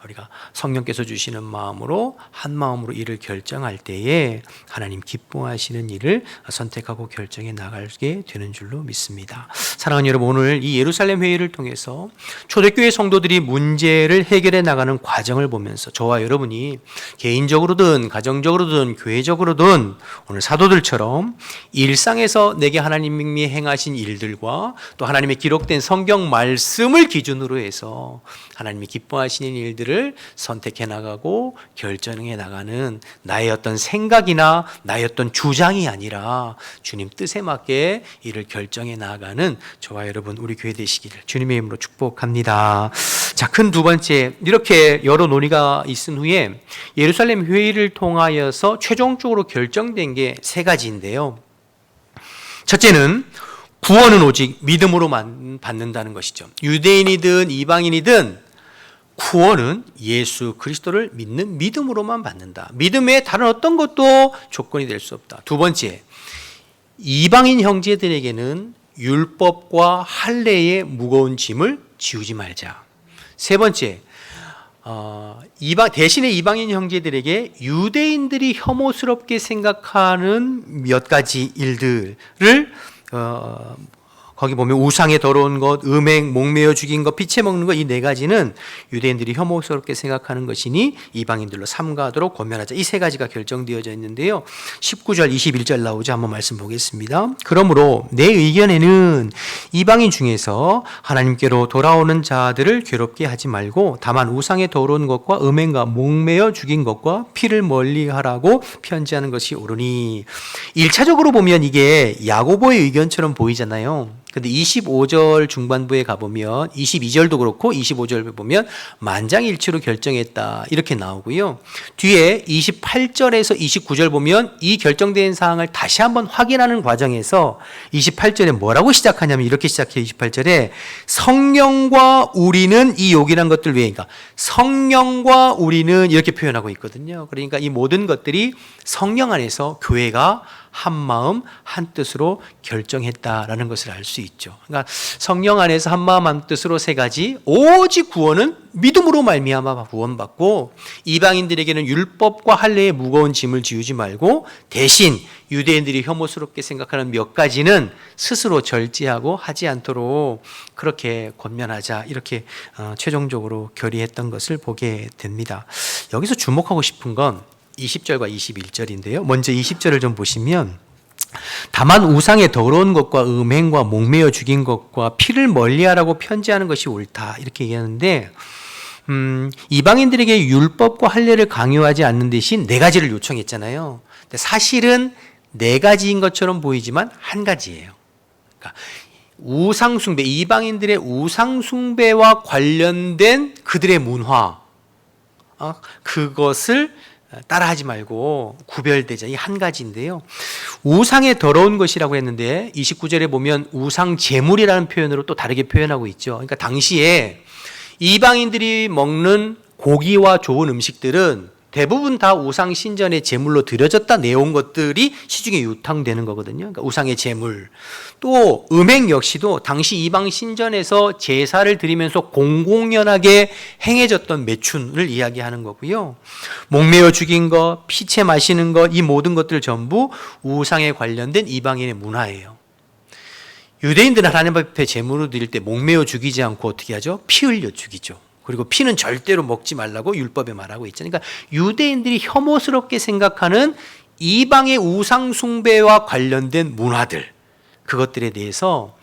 우리가 성령께서 주시는 마음으로 한 마음으로 일을 결정할 때에 하나님 기뻐하시는 일을 선택하고 결정해 나가게 되는 줄로 믿습니다. 사랑하는 여러분, 오늘 이 예루살렘 회의를 통해서 초대교회 성도들이 문제를 해결해 나가는 과정을 보면서 저와 여러분이 개인적으로든 가정적으로든 교회적으로든 오늘 사도들처럼 일상에서 내게 하나님이 행하신 일들과 또 하나님의 기록된 성경 말씀을 기준으로 해서 하나님이 기뻐하시는 일들을 선택해 나가고 결정해 나가는 나의 어떤 생각이나 나의 어떤 주장이 아니라 주님 뜻에 맞게 이를 결정해 나가는 저와 여러분 우리 교회 되시기를 주님의 이름으로 축복합니다. 자, 큰 두 번째, 이렇게 여러 논의가 있은 후에 예루살렘 회의를 통하여서 최종적으로 결정된 게 세 가지인데요. 첫째는 구원은 오직 믿음으로만 받는다는 것이죠. 유대인이든 이방인이든 구원은 예수 그리스도를 믿는 믿음으로만 받는다. 믿음에 다른 어떤 것도 조건이 될 수 없다. 두 번째, 이방인 형제들에게는 율법과 할례의 무거운 짐을 지우지 말자. 세 번째, 대신에 이방인 형제들에게 유대인들이 혐오스럽게 생각하는 몇 가지 일들을 거기 보면 우상에 더러운 것, 음행, 목매어 죽인 것, 피채 먹는 것, 이 네 가지는 유대인들이 혐오스럽게 생각하는 것이니 이방인들로 삼가하도록 권면하자. 이 세 가지가 결정되어져 있는데요. 19절, 21절 나오죠. 한번 말씀 보겠습니다. 그러므로 내 의견에는 이방인 중에서 하나님께로 돌아오는 자들을 괴롭게 하지 말고 다만 우상에 더러운 것과 음행과 목매어 죽인 것과 피를 멀리하라고 편지하는 것이 옳으니. 1차적으로 보면 이게 야고보의 의견처럼 보이잖아요. 근데 25절 중반부에 가보면 22절도 그렇고 25절에 보면 만장일치로 결정했다 이렇게 나오고요. 뒤에 28절에서 29절 보면 이 결정된 사항을 다시 한번 확인하는 과정에서 28절에 뭐라고 시작하냐면 이렇게 시작해요. 28절에 성령과 우리는 이 요긴한 것들 외에, 그러니까 성령과 우리는 이렇게 표현하고 있거든요. 그러니까 이 모든 것들이 성령 안에서 교회가 한 마음 한 뜻으로 결정했다라는 것을 알 수 있죠. 그러니까 성령 안에서 한 마음 한 뜻으로 세 가지, 오직 구원은 믿음으로 말미암아 구원받고 이방인들에게는 율법과 할례의 무거운 짐을 지우지 말고 대신 유대인들이 혐오스럽게 생각하는 몇 가지는 스스로 절제하고 하지 않도록 그렇게 권면하자, 이렇게 최종적으로 결의했던 것을 보게 됩니다. 여기서 주목하고 싶은 건 20절과 21절인데요. 먼저 20절을 좀 보시면 다만 우상의 더러운 것과 음행과 목매어 죽인 것과 피를 멀리하라고 편지하는 것이 옳다 이렇게 얘기하는데 이방인들에게 율법과 할례를 강요하지 않는 대신 네 가지를 요청했잖아요. 근데 사실은 네 가지인 것처럼 보이지만 한 가지예요. 그러니까 우상숭배, 이방인들의 우상숭배와 관련된 그들의 문화, 그것을 따라하지 말고 구별되자. 이 한 가지인데요. 우상에 더러운 것이라고 했는데 29절에 보면 우상 제물이라는 표현으로 또 다르게 표현하고 있죠. 그러니까 당시에 이방인들이 먹는 고기와 좋은 음식들은 대부분 다 우상 신전의 제물로 드려졌다 내온 것들이 시중에 유통되는 거거든요. 그러니까 우상의 제물. 또 음행 역시도 당시 이방 신전에서 제사를 드리면서 공공연하게 행해졌던 매춘을 이야기하는 거고요. 목매어 죽인 것, 피채 마시는 것, 이 모든 것들 전부 우상에 관련된 이방인의 문화예요. 유대인들은 하나님 앞에 제물을 드릴 때 목매어 죽이지 않고 어떻게 하죠? 피 흘려 죽이죠. 그리고 피는 절대로 먹지 말라고 율법에 말하고 있잖아요. 그러니까 유대인들이 혐오스럽게 생각하는 이방의 우상 숭배와 관련된 문화들, 그것들에 대해서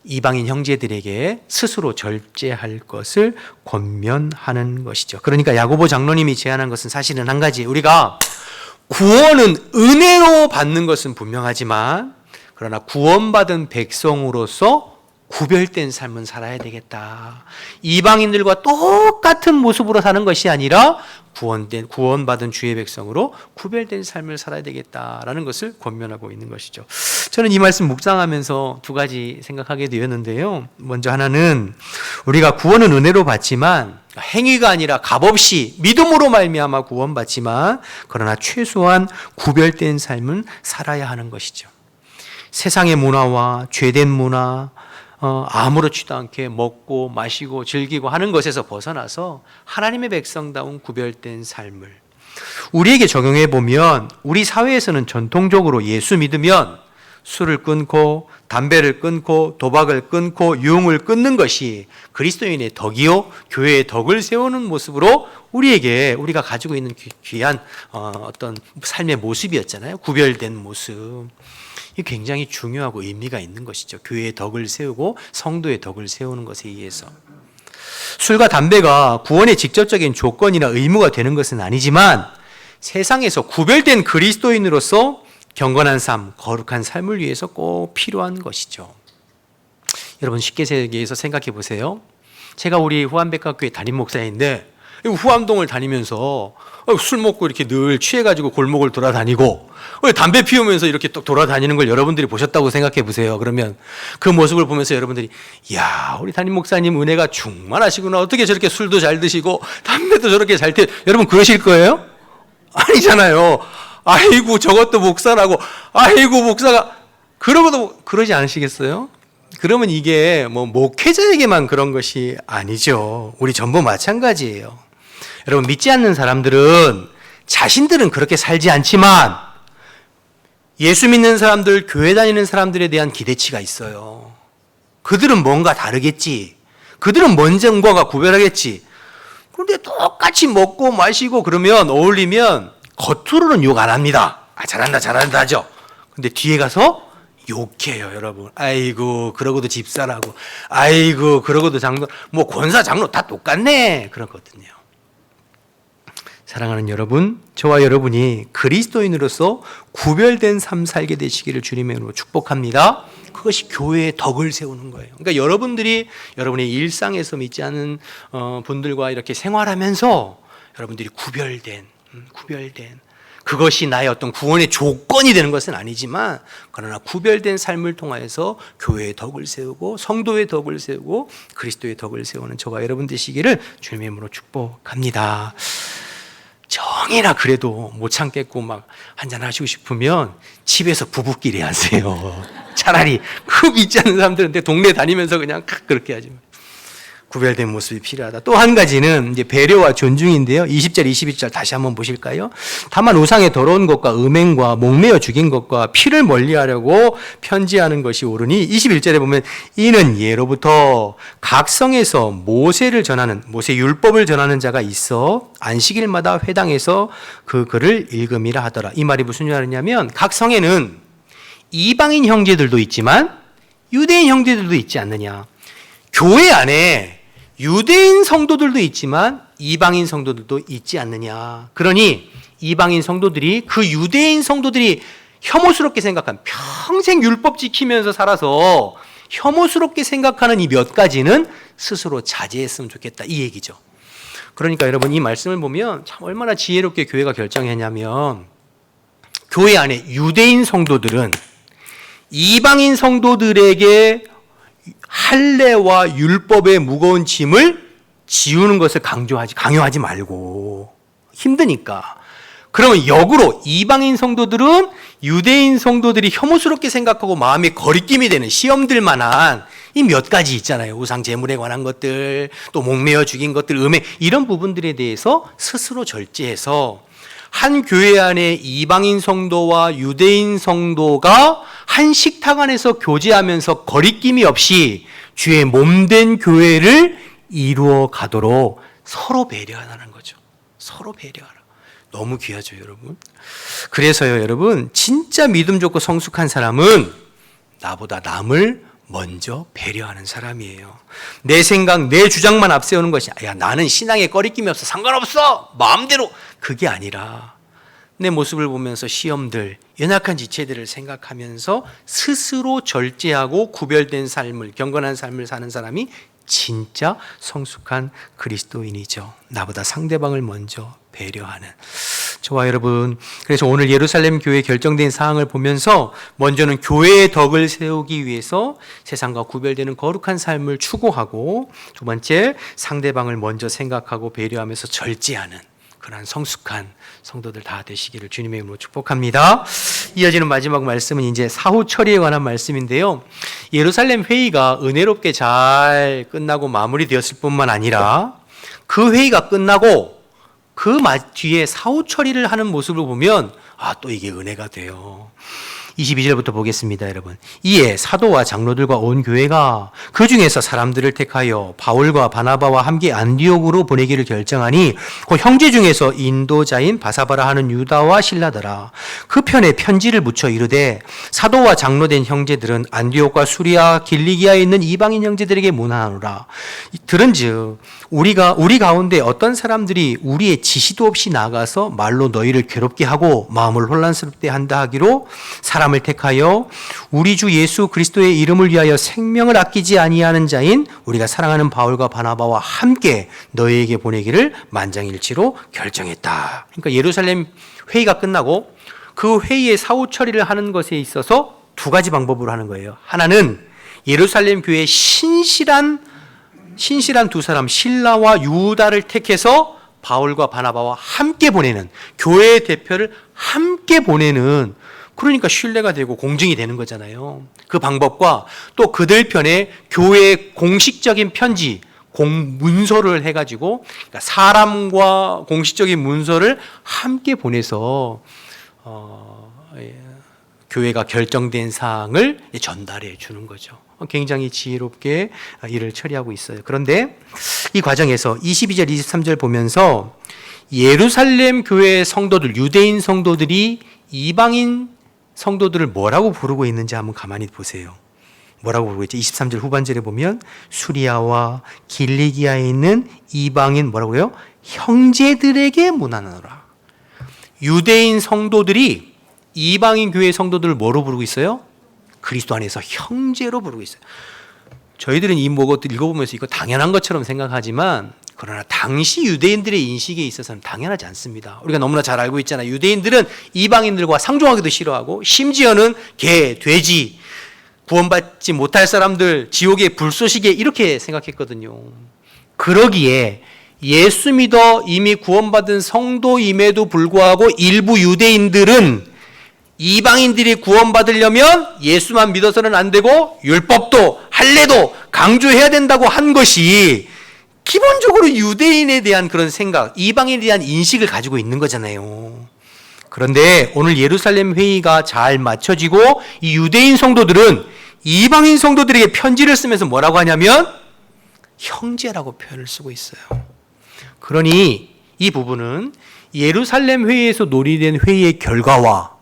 이방인 형제들에게 스스로 절제할 것을 권면하는 것이죠. 그러니까 야고보 장로님이 제안한 것은 사실은 한 가지, 우리가 구원은 은혜로 받는 것은 분명하지만 그러나 구원받은 백성으로서 구별된 삶은 살아야 되겠다. 이방인들과 똑같은 모습으로 사는 것이 아니라 구원받은 주의 백성으로 구별된 삶을 살아야 되겠다라는 것을 권면하고 있는 것이죠. 저는 이 말씀 묵상하면서 두 가지 생각하게 되었는데요. 먼저 하나는 우리가 구원은 은혜로 받지만 행위가 아니라 값없이 믿음으로 말미암아 구원받지만 그러나 최소한 구별된 삶은 살아야 하는 것이죠. 세상의 문화와 죄된 문화, 아무렇지도 않게 먹고 마시고 즐기고 하는 것에서 벗어나서 하나님의 백성다운 구별된 삶을 우리에게 적용해 보면 우리 사회에서는 전통적으로 예수 믿으면 술을 끊고 담배를 끊고 도박을 끊고 유흥을 끊는 것이 그리스도인의 덕이요 교회의 덕을 세우는 모습으로 우리가 가지고 있는 귀한 어떤 삶의 모습이었잖아요. 구별된 모습. 이 굉장히 중요하고 의미가 있는 것이죠. 교회의 덕을 세우고 성도의 덕을 세우는 것에 의해서. 술과 담배가 구원의 직접적인 조건이나 의무가 되는 것은 아니지만 세상에서 구별된 그리스도인으로서 경건한 삶, 거룩한 삶을 위해서 꼭 필요한 것이죠. 여러분 쉽게 얘기해서 생각해 보세요. 제가 우리 후암백화교회 담임 목사인데 후암동을 다니면서 술 먹고 이렇게 늘 취해가지고 골목을 돌아다니고 담배 피우면서 이렇게 또 돌아다니는 걸 여러분들이 보셨다고 생각해 보세요. 그러면 그 모습을 보면서 여러분들이 야 우리 담임 목사님 은혜가 충만하시구나. 어떻게 저렇게 술도 잘 드시고 담배도 저렇게 잘 피워. 여러분 그러실 거예요? 아니잖아요. 아이고 저것도 목사라고 아이고 목사가 그러고도 그러지 않으시겠어요? 그러면 이게 뭐 목회자에게만 그런 것이 아니죠. 우리 전부 마찬가지예요. 여러분 믿지 않는 사람들은 자신들은 그렇게 살지 않지만 예수 믿는 사람들, 교회 다니는 사람들에 대한 기대치가 있어요. 그들은 뭔가 다르겠지. 그들은 뭔가가 구별하겠지. 그런데 똑같이 먹고 마시고 그러면 어울리면 겉으로는 욕 안 합니다. 잘한다 하죠. 근데 뒤에 가서 욕해요, 여러분. 아이고, 그러고도 집사라고. 아이고, 그러고도 장로. 뭐 권사, 장로 다 똑같네. 그렇거든요. 사랑하는 여러분, 저와 여러분이 그리스도인으로서 구별된 삶 살게 되시기를 주님의 이름으로 축복합니다. 그것이 교회의 덕을 세우는 거예요. 그러니까 여러분들이 여러분의 일상에서 믿지 않는 분들과 이렇게 생활하면서 여러분들이 구별된 그것이 나의 어떤 구원의 조건이 되는 것은 아니지만 그러나 구별된 삶을 통하여서 교회의 덕을 세우고 성도의 덕을 세우고 그리스도의 덕을 세우는 저와 여러분 되시기를 주님의 이름으로 축복합니다. 정이나 그래도 못 참겠고 막 한잔 하시고 싶으면 집에서 부부끼리 하세요. 차라리 그 믿지 않는 사람들은 동네 다니면서 그냥 그렇게 하지. 구별된 모습이 필요하다. 또 한 가지는 이제 배려와 존중인데요. 20절, 21절 다시 한번 보실까요? 다만 우상의 더러운 것과 음행과 목매어 죽인 것과 피를 멀리하려고 편지하는 것이 옳으니 21절에 보면 이는 예로부터 각 성에서 모세 율법을 전하는 자가 있어 안식일마다 회당에서 그 글을 읽음이라 하더라. 이 말이 무슨 말이냐면 각 성에는 이방인 형제들도 있지만 유대인 형제들도 있지 않느냐. 교회 안에 유대인 성도들도 있지만 이방인 성도들도 있지 않느냐. 그러니 이방인 성도들이 그 유대인 성도들이 혐오스럽게 생각한 평생 율법 지키면서 살아서 혐오스럽게 생각하는 이 몇 가지는 스스로 자제했으면 좋겠다. 이 얘기죠. 그러니까 여러분 이 말씀을 보면 참 얼마나 지혜롭게 교회가 결정했냐면 교회 안에 유대인 성도들은 이방인 성도들에게 할례와 율법의 무거운 짐을 지우는 것을 강요하지 말고 힘드니까. 그러면 역으로 이방인 성도들은 유대인 성도들이 혐오스럽게 생각하고 마음에 거리낌이 되는 시험들만한 이 몇 가지 있잖아요. 우상 제물에 관한 것들, 또 목매어 죽인 것들, 음행 이런 부분들에 대해서 스스로 절제해서 한 교회 안에 이방인 성도와 유대인 성도가 한 식탁 안에서 교제하면서 거리낌이 없이 주의 몸된 교회를 이루어 가도록 서로 배려하는 거죠. 서로 배려하라. 너무 귀하죠, 여러분. 그래서요, 여러분, 진짜 믿음 좋고 성숙한 사람은 나보다 남을 먼저 배려하는 사람이에요. 내 생각, 내 주장만 앞세우는 것이 야 나는 신앙에 꺼리낌이 없어 상관없어 마음대로 그게 아니라 내 모습을 보면서 시험들, 연약한 지체들을 생각하면서 스스로 절제하고 구별된 삶을, 경건한 삶을 사는 사람이 진짜 성숙한 그리스도인이죠. 나보다 상대방을 먼저 배려하는. 저와 여러분, 그래서 오늘 예루살렘 교회 결정된 사항을 보면서 먼저는 교회의 덕을 세우기 위해서 세상과 구별되는 거룩한 삶을 추구하고, 두 번째 상대방을 먼저 생각하고 배려하면서 절제하는 그러한 성숙한 성도들 다 되시기를 주님의 이름으로 축복합니다. 이어지는 마지막 말씀은 이제 사후 처리에 관한 말씀인데요. 예루살렘 회의가 은혜롭게 잘 끝나고 마무리되었을 뿐만 아니라 그 회의가 끝나고 그 뒤에 사후 처리를 하는 모습을 보면 또 이게 은혜가 돼요. 22절부터 보겠습니다, 여러분. 이에 사도와 장로들과 온 교회가 그 중에서 사람들을 택하여 바울과 바나바와 함께 안디옥으로 보내기를 결정하니 그 형제 중에서 인도자인 바사바라 하는 유다와 실라더라. 그 편에 편지를 붙여 이르되 사도와 장로된 형제들은 안디옥과 수리아 길리기아에 있는 이방인 형제들에게 문안하노라. 들은즉 우리 가운데 어떤 사람들이 우리의 지시도 없이 나가서 말로 너희를 괴롭게 하고 마음을 혼란스럽게 한다 하기로 사람을 택하여 우리 주 예수 그리스도의 이름을 위하여 생명을 아끼지 아니하는 자인 우리가 사랑하는 바울과 바나바와 함께 너희에게 보내기를 만장일치로 결정했다. 그러니까 예루살렘 회의가 끝나고 그 회의의 사후 처리를 하는 것에 있어서 두 가지 방법으로 하는 거예요. 하나는 예루살렘 교회의 신실한 두 사람 실라와 유다를 택해서 바울과 바나바와 함께 보내는, 교회의 대표를 함께 보내는, 그러니까 신뢰가 되고 공증이 되는 거잖아요. 그 방법과 또 그들 편에 교회의 공식적인 편지, 문서를 해가지고 그러니까 사람과 공식적인 문서를 함께 보내서 교회가 결정된 사항을 전달해 주는 거죠. 굉장히 지혜롭게 일을 처리하고 있어요. 그런데 이 과정에서 22절, 23절 보면서 예루살렘 교회 성도들, 유대인 성도들이 이방인 성도들을 뭐라고 부르고 있는지 한번 가만히 보세요. 뭐라고 부르고 있죠? 23절 후반절에 보면 수리아와 길리기아에 있는 이방인 뭐라고요? 형제들에게 문안하노라. 유대인 성도들이 이방인 교회 성도들을 뭐로 부르고 있어요? 그리스도 안에서 형제로 부르고 있어요. 저희들은 이 것들 읽어보면서 이거 당연한 것처럼 생각하지만 그러나 당시 유대인들의 인식에 있어서는 당연하지 않습니다. 우리가 너무나 잘 알고 있잖아요. 유대인들은 이방인들과 상종하기도 싫어하고 심지어는 개, 돼지, 구원받지 못할 사람들 지옥의 불쏘시개 이렇게 생각했거든요. 그러기에 예수 믿어 이미 구원받은 성도임에도 불구하고 일부 유대인들은 이방인들이 구원받으려면 예수만 믿어서는 안 되고 율법도 할례도 강조해야 된다고 한 것이 기본적으로 유대인에 대한 그런 생각, 이방인에 대한 인식을 가지고 있는 거잖아요. 그런데 오늘 예루살렘 회의가 잘 맞춰지고 이 유대인 성도들은 이방인 성도들에게 편지를 쓰면서 뭐라고 하냐면 형제라고 표현을 쓰고 있어요. 그러니 이 부분은 예루살렘 회의에서 논의된 회의의 결과와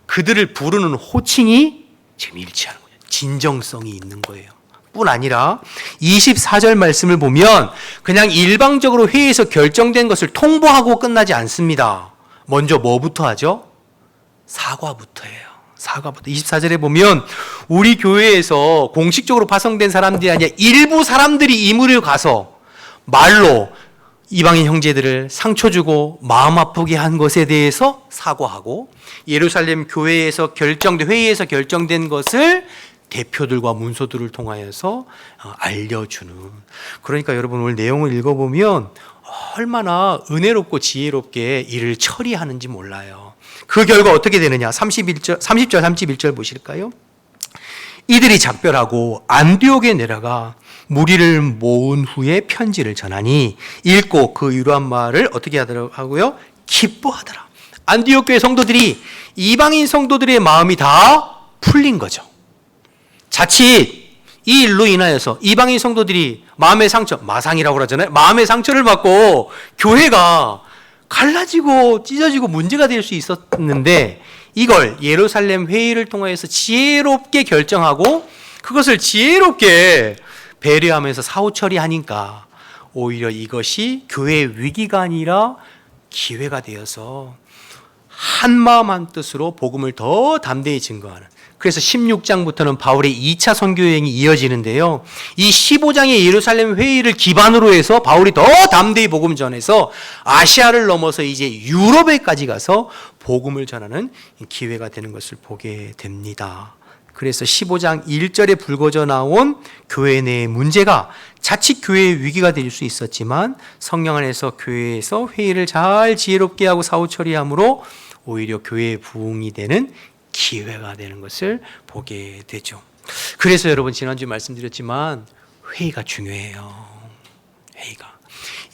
그들을 부르는 호칭이 지금 일치하는 거예요. 진정성이 있는 거예요. 뿐 아니라 24절 말씀을 보면 그냥 일방적으로 회의에서 결정된 것을 통보하고 끝나지 않습니다. 먼저 뭐부터 하죠? 사과부터 해요. 사과부터. 24절에 보면 우리 교회에서 공식적으로 파송된 사람들이 아니라 일부 사람들이 이무를 가서 말로 이방인 형제들을 상처 주고 마음 아프게 한 것에 대해서 사과하고 예루살렘 교회에서 회의에서 결정된 것을 대표들과 문서들을 통하여서 알려주는. 그러니까 여러분 오늘 내용을 읽어보면 얼마나 은혜롭고 지혜롭게 일을 처리하는지 몰라요. 그 결과 어떻게 되느냐? 30절 31절 보실까요? 이들이 작별하고 안디옥에 내려가 무리를 모은 후에 편지를 전하니 읽고 그 유로한 말을 어떻게 하더라고요? 기뻐하더라. 안디옥 교회 성도들이 이방인 성도들의 마음이 다 풀린 거죠. 자칫 이 일로 인하여서 이방인 성도들이 마음의 상처, 마상이라고 그러잖아요. 마음의 상처를 받고 교회가 갈라지고 찢어지고 문제가 될 수 있었는데 이걸 예루살렘 회의를 통해서 지혜롭게 결정하고 그것을 지혜롭게 배려하면서 사후 처리하니까 오히려 이것이 교회의 위기가 아니라 기회가 되어서 한마음 한뜻으로 복음을 더 담대히 증거하는, 그래서 16장부터는 바울의 2차 선교 여행이 이어지는데요. 이 15장의 예루살렘 회의를 기반으로 해서 바울이 더 담대히 복음 전해서 아시아를 넘어서 이제 유럽에까지 가서 복음을 전하는 기회가 되는 것을 보게 됩니다. 그래서 15장 1절에 불거져 나온 교회 내의 문제가 자칫 교회의 위기가 될 수 있었지만 성령 안에서 교회에서 회의를 잘 지혜롭게 하고 사후 처리함으로 오히려 교회의 부흥이 되는 기회가 되는 것을 보게 되죠. 그래서 여러분, 지난주에 말씀드렸지만 회의가 중요해요. 회의가.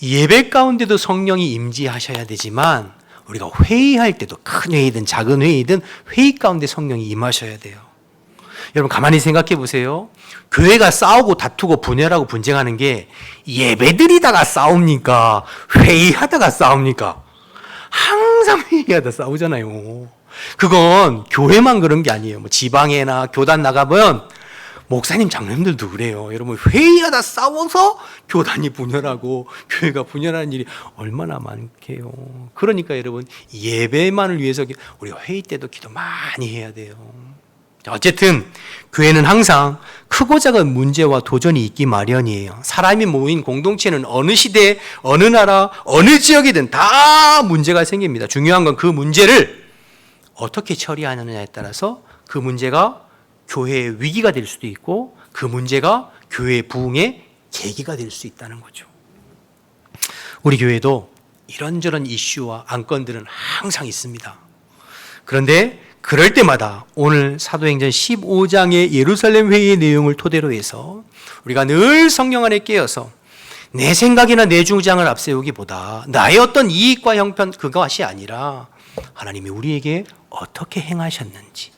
예배 가운데도 성령이 임재하셔야 되지만 우리가 회의할 때도 큰 회의든 작은 회의든 회의 가운데 성령이 임하셔야 돼요. 여러분, 가만히 생각해 보세요. 교회가 싸우고 다투고 분열하고 분쟁하는 게 예배드리다가 싸웁니까? 회의하다가 싸웁니까? 항상 회의하다 싸우잖아요. 그건 교회만 그런 게 아니에요. 뭐 지방에나 교단 나가보면 목사님, 장로님들도 그래요. 여러분, 회의하다 싸워서 교단이 분열하고 교회가 분열하는 일이 얼마나 많게요. 그러니까 여러분, 예배만을 위해서 우리가 회의 때도 기도 많이 해야 돼요. 어쨌든 교회는 항상 크고 작은 문제와 도전이 있기 마련이에요. 사람이 모인 공동체는 어느 시대, 어느 나라, 어느 지역이든 다 문제가 생깁니다. 중요한 건 그 문제를 어떻게 처리하느냐에 따라서 그 문제가 교회의 위기가 될 수도 있고 그 문제가 교회의 부흥의 계기가 될 수 있다는 거죠. 우리 교회도 이런저런 이슈와 안건들은 항상 있습니다. 그런데 그럴 때마다 오늘 사도행전 15장의 예루살렘 회의의 내용을 토대로 해서 우리가 늘 성령 안에 깨어서 내 생각이나 내 주장을 앞세우기보다 나의 어떤 이익과 형편, 그것이 아니라 하나님이 우리에게 어떻게 행하셨는지,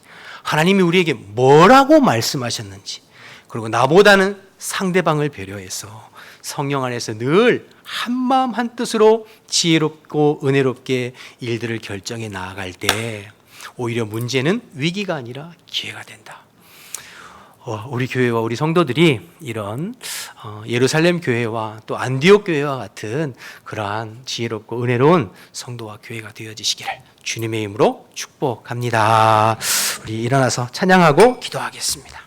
하나님이 우리에게 뭐라고 말씀하셨는지, 그리고 나보다는 상대방을 배려해서 성령 안에서 늘 한마음 한뜻으로 지혜롭고 은혜롭게 일들을 결정해 나아갈 때 오히려 문제는 위기가 아니라 기회가 된다. 우리 교회와 우리 성도들이 이런 예루살렘 교회와 또 안디옥 교회와 같은 그러한 지혜롭고 은혜로운 성도와 교회가 되어지시기를 주님의 이름으로 축복합니다. 우리 일어나서 찬양하고 기도하겠습니다.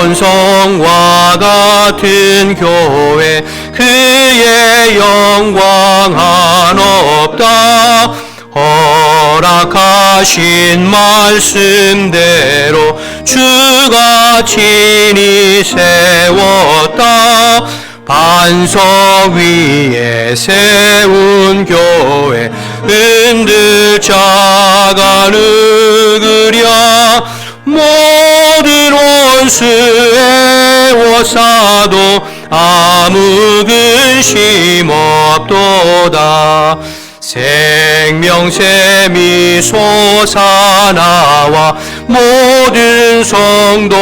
시온성과 같은 교회, 그의 영광 한없다. 허락하신 말씀대로 주가 친히 세웠다. 반석 위에 세운 교회, 흔들 자가 누구랴. 모든 원수의 워사도 아무 근심 없도다. 생명샘이 솟아나와 모든 성도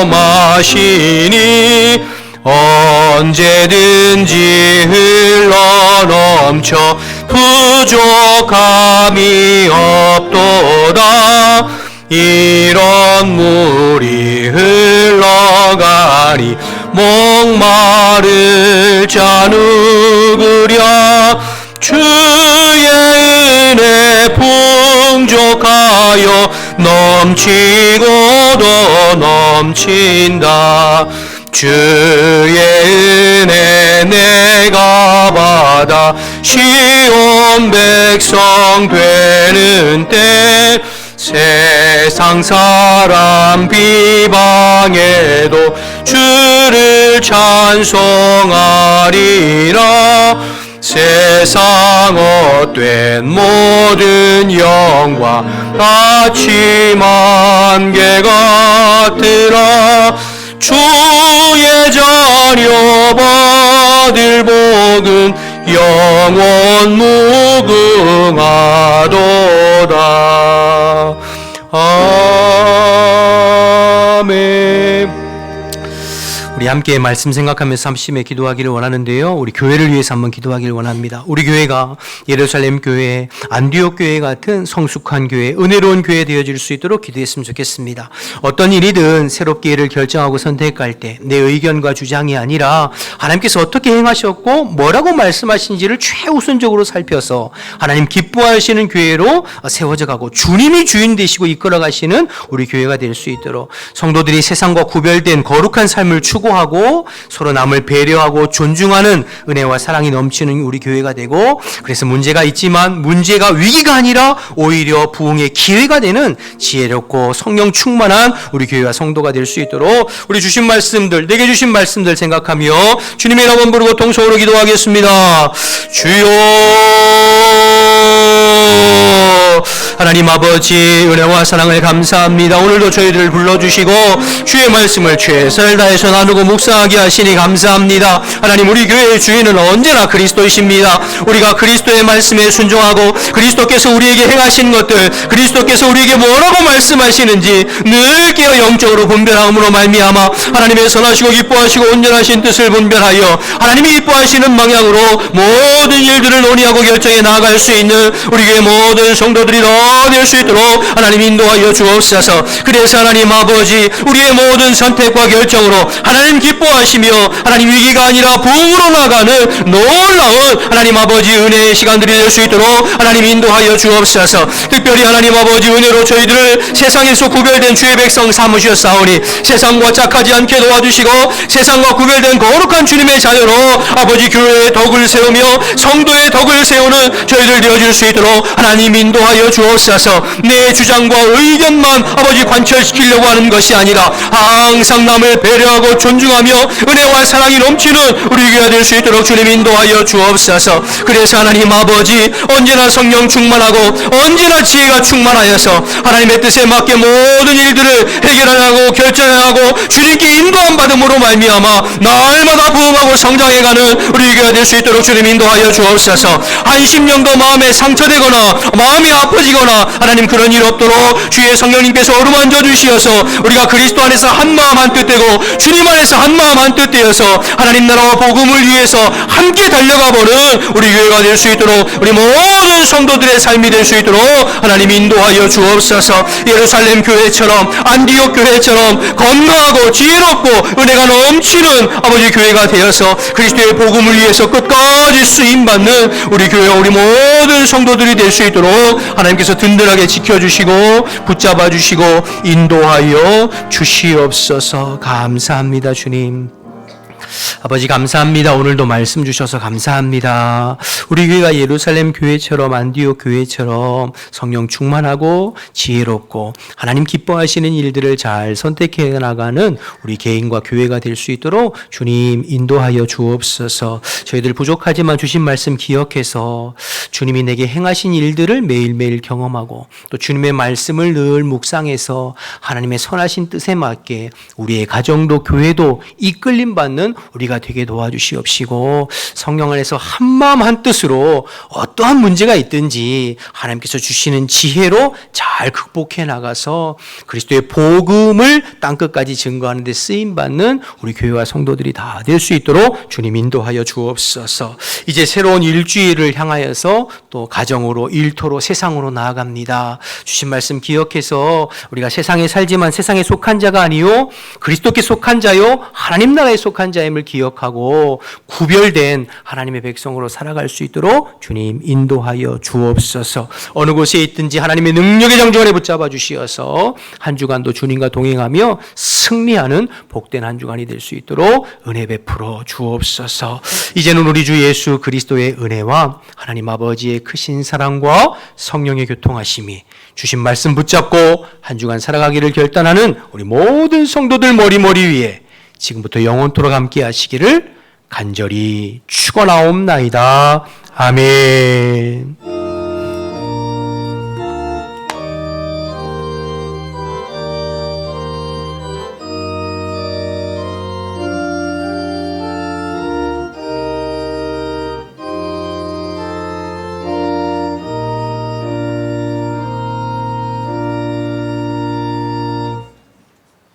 마시니 언제든지 흘러넘쳐 부족함이 없도다. 이런 물이 흘러가니 목마를 자 누구랴. 주의 은혜 풍족하여 넘치고 더 넘친다. 주의 은혜 내가 받아 시온 백성 되는 때 세상 사람 비방해도 주를 찬송하리라. 세상 헛된 모든 영광 아침 안개 같으라. 주의 자녀 받을 복은 영원 무궁하도다. 아멘. 우리 함께 말씀 생각하면서 삼심에 기도하기를 원하는데요. 우리 교회를 위해서 한번 기도하기를 원합니다. 우리 교회가 예루살렘 교회, 안디옥 교회 같은 성숙한 교회, 은혜로운 교회 되어질 수 있도록 기도했으면 좋겠습니다. 어떤 일이든 새롭게 일을 결정하고 선택할 때 내 의견과 주장이 아니라 하나님께서 어떻게 행하셨고 뭐라고 말씀하신지를 최우선적으로 살펴서 하나님 기뻐하시는 교회로 세워져 가고 주님이 주인 되시고 이끌어 가시는 우리 교회가 될 수 있도록 성도들이 세상과 구별된 거룩한 삶을 추구하고 서로 남을 배려하고 존중하는 은혜와 사랑이 넘치는 우리 교회가 되고, 그래서 문제가 있지만 문제가 위기가 아니라 오히려 부흥의 기회가 되는 지혜롭고 성령 충만한 우리 교회와 성도가 될 수 있도록 우리 주신 말씀들, 내게 주신 말씀들 생각하며 주님의 이름 부르고 통성으로 기도하겠습니다. 주여, 하나님 아버지 은혜와 사랑을 감사합니다. 오늘도 저희들을 불러주시고 주의 말씀을 최선을 다해서 나누고 묵상하게 하시니 감사합니다. 하나님, 우리 교회의 주인은 언제나 그리스도이십니다. 우리가 그리스도의 말씀에 순종하고 그리스도께서 우리에게 행하신 것들, 그리스도께서 우리에게 뭐라고 말씀하시는지 늘 깨어 영적으로 분별함으로 말미암아 하나님의 선하시고 기뻐하시고 온전하신 뜻을 분별하여 하나님이 기뻐하시는 방향으로 모든 일들을 논의하고 결정해 나아갈 수 있는 우리 교회 모든 성도들이 다 될 수 있도록 하나님 인도하여 주옵소서. 그래서 하나님 아버지, 우리의 모든 선택과 결정으로 하나님 기뻐하시며 하나님 위기가 아니라 부흥으로 나가는 놀라운 하나님 아버지 은혜의 시간들이 될 수 있도록 하나님 인도하여 주옵소서. 특별히 하나님 아버지 은혜로 저희들을 세상에서 구별된 주의 백성 삼으셨사오니 세상과 짝하지 않게 도와주시고 세상과 구별된 거룩한 주님의 자녀로 아버지 교회의 덕을 세우며 성도의 덕을 세우는 저희들 되어줄 수 있도록 하나님 인도하여 주옵소서. 내 주장과 의견만 아버지 관철시키려고 하는 것이 아니라 항상 남을 배려하고 존중하며 은혜와 사랑이 넘치는 우리 교회가 될 수 있도록 주님 인도하여 주옵소서. 그래서 하나님 아버지, 언제나 성령 충만하고 언제나 지혜가 충만하여서 하나님의 뜻에 맞게 모든 일들을 해결하고 결정하고 주님께 인도함 받음으로 말미암아 날마다 부흥하고 성장해가는 우리 교회가 될 수 있도록 주님 인도하여 주옵소서. 한심령도 마음에 상처되거나 마음이 아파지거나 하나님 그런 일 없도록 주의 성령님께서 어루만져 주시어서 우리가 그리스도 안에서 한 마음 한 뜻 되고 주님 안에서 한 마음 한 뜻 되어서 하나님 나라와 복음을 위해서 함께 달려가 보는 우리 교회가 될 수 있도록 우리 모든 성도들의 삶이 될 수 있도록 하나님 인도하여 주옵소서. 예루살렘 교회처럼 안디옥 교회처럼 건강하고 지혜롭고 은혜가 넘치는 아버지 교회가 되어서 그리스도의 복음을 위해서 끝까지 쓰임받는 우리 교회와 우리 모든 성도들이 될 수 있도록 하나님께서 든든하게 지켜주시고 붙잡아 주시고 인도하여 주시옵소서. 감사합니다. 주님 아버지 감사합니다. 오늘도 말씀 주셔서 감사합니다. 우리 교회가 예루살렘 교회처럼 안디옥 교회처럼 성령 충만하고 지혜롭고 하나님 기뻐하시는 일들을 잘 선택해 나가는 우리 개인과 교회가 될 수 있도록 주님 인도하여 주옵소서. 저희들 부족하지만 주신 말씀 기억해서 주님이 내게 행하신 일들을 매일매일 경험하고 또 주님의 말씀을 늘 묵상해서 하나님의 선하신 뜻에 맞게 우리의 가정도 교회도 이끌림 받는 우리가 되게 도와주시옵시고 성령 안에서 한마음 한뜻으로 어떠한 문제가 있든지 하나님께서 주시는 지혜로 잘 극복해 나가서 그리스도의 복음을 땅끝까지 증거하는 데 쓰임받는 우리 교회와 성도들이 다 될 수 있도록 주님 인도하여 주옵소서. 이제 새로운 일주일을 향하여서 또 가정으로 일터로 세상으로 나아갑니다. 주신 말씀 기억해서 우리가 세상에 살지만 세상에 속한 자가 아니요 그리스도께 속한 자요 하나님 나라에 속한 자임을 기억하고 구별된 하나님의 백성으로 살아갈 수 있도록 주님 인도하여 주옵소서. 어느 곳에 있든지 하나님의 능력의 장주 안에 붙잡아 주시어서 한 주간도 주님과 동행하며 승리하는 복된 한 주간이 될 수 있도록 은혜 베풀어 주옵소서. 이제는 우리 주 예수 그리스도의 은혜와 하나님 아버지의 크신 사랑과 성령의 교통하심이 주신 말씀 붙잡고 한 주간 살아가기를 결단하는 우리 모든 성도들 머리 위에 지금부터 영원토록 함께 하시기를 간절히 축원하옵나이다. 아멘.